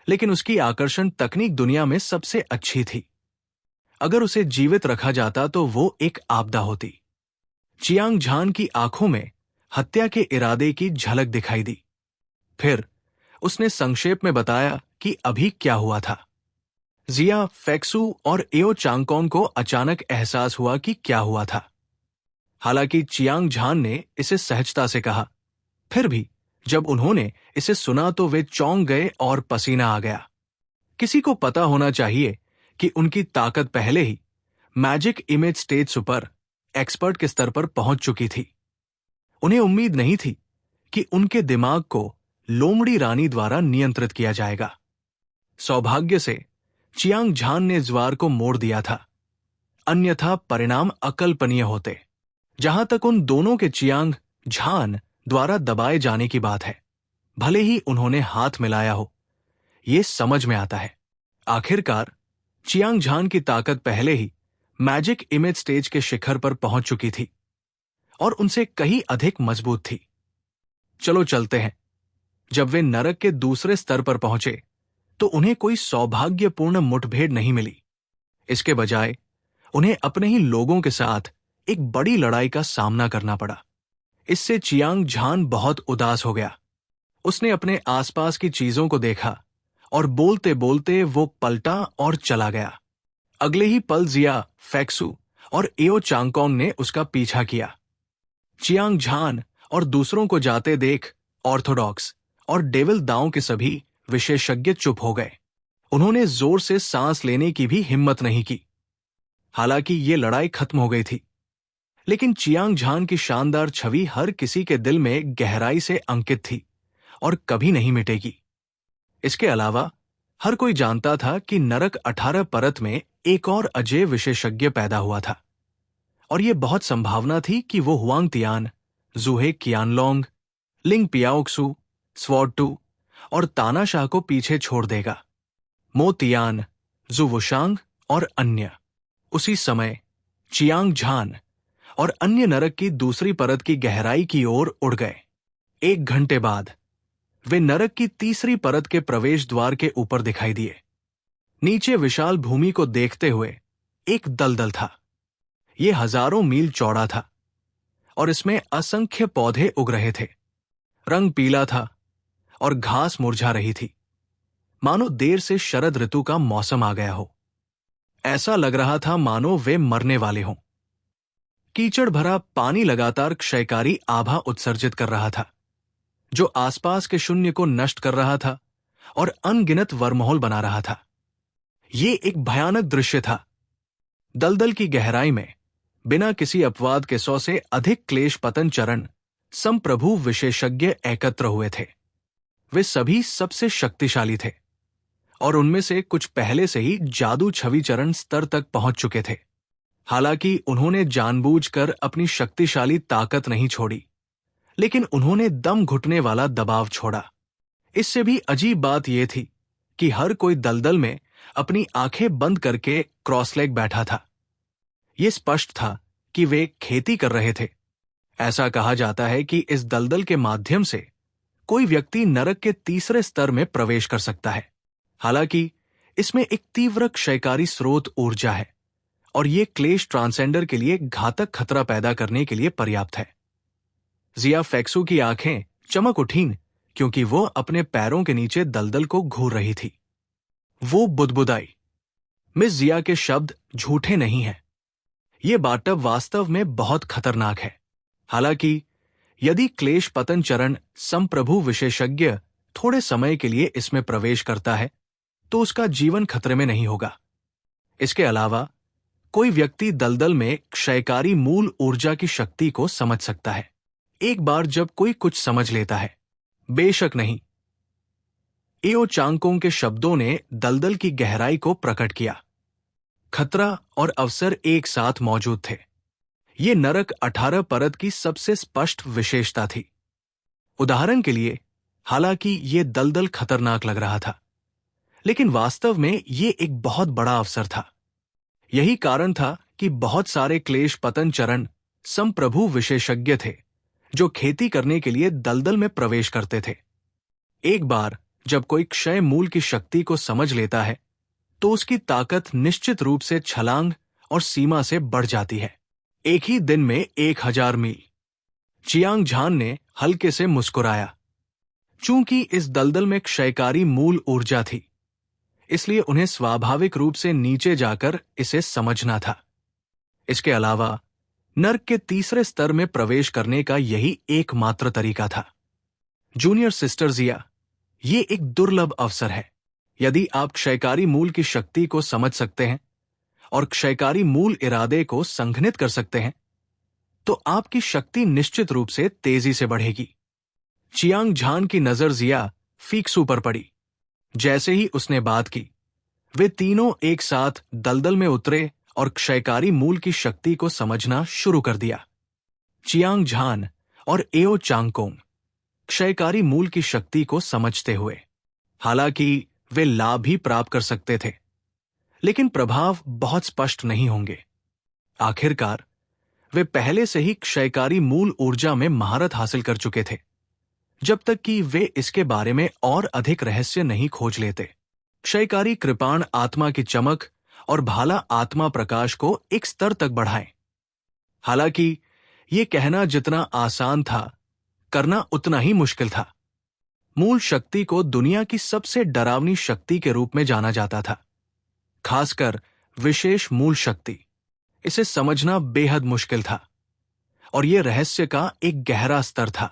लेकिन उसकी आकर्षण तकनीक दुनिया में सबसे अच्छी थी। अगर उसे जीवित रखा जाता तो वो एक आपदा होती। चियांग झान की आंखों में हत्या के इरादे की झलक दिखाई दी। फिर उसने संक्षेप में बताया कि अभी क्या हुआ था। जिया, फेक्सू और एओ चांगकोंग को अचानक एहसास हुआ कि क्या हुआ था। हालांकि चियांग झान ने इसे सहजता से कहा, फिर भी जब उन्होंने इसे सुना तो वे चौंक गए और पसीना आ गया। किसी को पता होना चाहिए कि उनकी ताकत पहले ही magic image stage super expert के स्तर पर पहुंच चुकी थी। उन्हें उम्मीद नहीं थी कि उनके दिमाग को लोमड़ी रानी द्वारा नियंत्रित किया जाएगा। सौभाग्य से चियांग झान ने ज्वार को मोड़ दिया था, अन्यथा परिणाम अकल्पनीय होते। जहां तक उन दोनों के चियांग झान द्वारा दबाए जाने की बात है, भले ही उन्होंने हाथ मिलाया हो, यह समझ में आता है। आखिरकार चियांग झान की ताकत पहले ही मैजिक इमेज स्टेज के शिखर पर पहुंच चुकी थी और उनसे कहीं अधिक मजबूत थी। चलो चलते हैं। जब वे नरक के दूसरे स्तर पर पहुंचे तो उन्हें कोई सौभाग्यपूर्ण मुठभेड़ नहीं मिली। इसके बजाय उन्हें अपने ही लोगों के साथ एक बड़ी लड़ाई का सामना करना पड़ा। इससे चियांग झान बहुत उदास हो गया। उसने अपने आसपास की चीजों को देखा और बोलते बोलते वो पलटा और चला गया। अगले ही पल जिया, फेक्सू और एओ चांगकोंग ने उसका पीछा किया। चियांग झान और दूसरों को जाते देख ऑर्थोडॉक्स और डेविल दाओ के सभी विशेषज्ञ चुप हो गए। उन्होंने जोर से सांस लेने की भी हिम्मत नहीं की। हालांकि ये लड़ाई खत्म हो गई थी, लेकिन चियांग झान की शानदार छवि हर किसी के दिल में गहराई से अंकित थी और कभी नहीं मिटेगी। इसके अलावा हर कोई जानता था कि नरक 18 परत में एक और अजय विशेषज्ञ पैदा हुआ था और यह बहुत संभावना थी कि वो हुआंग तियान, जूहे कियानलोंग, लिंग पियाओक्सू, स्वॉर्ड और तानाशाह को पीछे छोड़ देगा। मो तियान, जू वुशांग और अन्य। उसी समय चियांग झान और अन्य नरक की दूसरी परत की गहराई की ओर उड़ गए। 1 घंटे बाद वे नरक की तीसरी परत के प्रवेश द्वार के ऊपर दिखाई दिए। नीचे विशाल भूमि को देखते हुए एक दलदल था। यह हजारों मील चौड़ा था और इसमें असंख्य पौधे उग रहे थे। रंग पीला था और घास मुरझा रही थी, मानो देर से शरद ऋतु का मौसम आ गया हो। ऐसा लग रहा था मानो वे मरने वाले हों। कीचड़ भरा पानी लगातार क्षयकारी आभा उत्सर्जित कर रहा था, जो आसपास के शून्य को नष्ट कर रहा था और अनगिनत वर्महोल बना रहा था। ये एक भयानक दृश्य था। दलदल की गहराई में बिना किसी अपवाद के 100 से अधिक क्लेश पतन चरण संप्रभु विशेषज्ञ एकत्र हुए थे। वे सभी सबसे शक्तिशाली थे और उनमें से कुछ पहले से ही जादू छवि चरण स्तर तक पहुंच चुके थे। हालांकि उन्होंने जानबूझकर अपनी शक्तिशाली ताकत नहीं छोड़ी, लेकिन उन्होंने दम घुटने वाला दबाव छोड़ा। इससे भी अजीब बात यह थी कि हर कोई दलदल में अपनी आंखें बंद करके क्रॉसलेग बैठा था। यह स्पष्ट था कि वे खेती कर रहे थे। ऐसा कहा जाता है कि इस दलदल के माध्यम से कोई व्यक्ति नरक के तीसरे स्तर में प्रवेश कर सकता है। हालांकि इसमें एक तीव्र क्षयकारी स्रोत ऊर्जा है और यह क्लेश ट्रांसेंडर के लिए घातक खतरा पैदा करने के लिए पर्याप्त है। जिया फेक्सू की आंखें चमक उठीं क्योंकि वो अपने पैरों के नीचे दलदल को घूर रही थी। वो बुदबुदाई, मिस जिया के शब्द झूठे नहीं हैं। ये बाटब वास्तव में बहुत खतरनाक है। हालांकि यदि क्लेश पतन चरण संप्रभु विशेषज्ञ थोड़े समय के लिए इसमें प्रवेश करता है तो उसका जीवन खतरे में नहीं होगा। इसके अलावा कोई व्यक्ति दलदल में क्षयकारी मूल ऊर्जा की शक्ति को समझ सकता है, एक बार जब कोई कुछ समझ लेता है। बेशक नहीं। एओ चांगकोंग के शब्दों ने दलदल की गहराई को प्रकट किया। खतरा और अवसर एक साथ मौजूद थे। ये नरक 18 परत की सबसे स्पष्ट विशेषता थी। उदाहरण के लिए, हालांकि ये दलदल खतरनाक लग रहा था, लेकिन वास्तव में ये एक बहुत बड़ा अवसर था। यही कारण था कि बहुत सारे क्लेश पतन चरण संप्रभु विशेषज्ञ थे जो खेती करने के लिए दलदल में प्रवेश करते थे। एक बार जब कोई क्षय मूल की शक्ति को समझ लेता है तो उसकी ताकत निश्चित रूप से छलांग और सीमा से बढ़ जाती है। एक ही दिन में 1000 मील। चियांग झान ने हल्के से मुस्कुराया। चूंकि इस दलदल में क्षयकारी मूल ऊर्जा थी, इसलिए उन्हें स्वाभाविक रूप से नीचे जाकर इसे समझना था। इसके अलावा नर्क के तीसरे स्तर में प्रवेश करने का यही एकमात्र तरीका था। जूनियर सिस्टर जिया, ये एक दुर्लभ अवसर है। यदि आप क्षयकारी मूल की शक्ति को समझ सकते हैं और क्षयकारी मूल इरादे को संघनित कर सकते हैं, तो आपकी शक्ति निश्चित रूप से तेजी से बढ़ेगी। चियांग झान की नजर जिया फीक्सू पर पड़ी। जैसे ही उसने बात की, वे तीनों एक साथ दलदल में उतरे और क्षयकारी मूल की शक्ति को समझना शुरू कर दिया। चियांग झान और एओ चांगकोंग क्षयकारी मूल की शक्ति को समझते हुए, हालांकि वे लाभ ही प्राप्त कर सकते थे, लेकिन प्रभाव बहुत स्पष्ट नहीं होंगे। आखिरकार वे पहले से ही क्षयकारी मूल ऊर्जा में महारत हासिल कर चुके थे, जब तक कि वे इसके बारे में और अधिक रहस्य नहीं खोज लेते। क्षयकारी कृपाण आत्मा की चमक और भाला आत्मा प्रकाश को एक स्तर तक बढ़ाएं। हालांकि ये कहना जितना आसान था, करना उतना ही मुश्किल था। मूल शक्ति को दुनिया की सबसे डरावनी शक्ति के रूप में जाना जाता था, खासकर विशेष मूल शक्ति। इसे समझना बेहद मुश्किल था और यह रहस्य का एक गहरा स्तर था।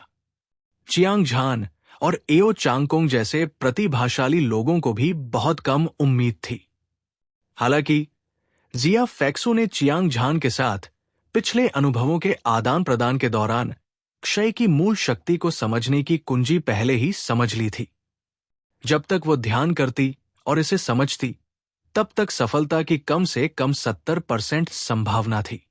चियांग झान और एओ चांगकोंग जैसे प्रतिभाशाली लोगों को भी बहुत कम उम्मीद थी। हालांकि जिया फैक्सो ने चियांग झान के साथ पिछले अनुभवों के आदान प्रदान के दौरान क्षय की मूल शक्ति को समझने की कुंजी पहले ही समझ ली थी। जब तक वो ध्यान करती और इसे समझती, तब तक सफलता की कम से कम 70% संभावना थी।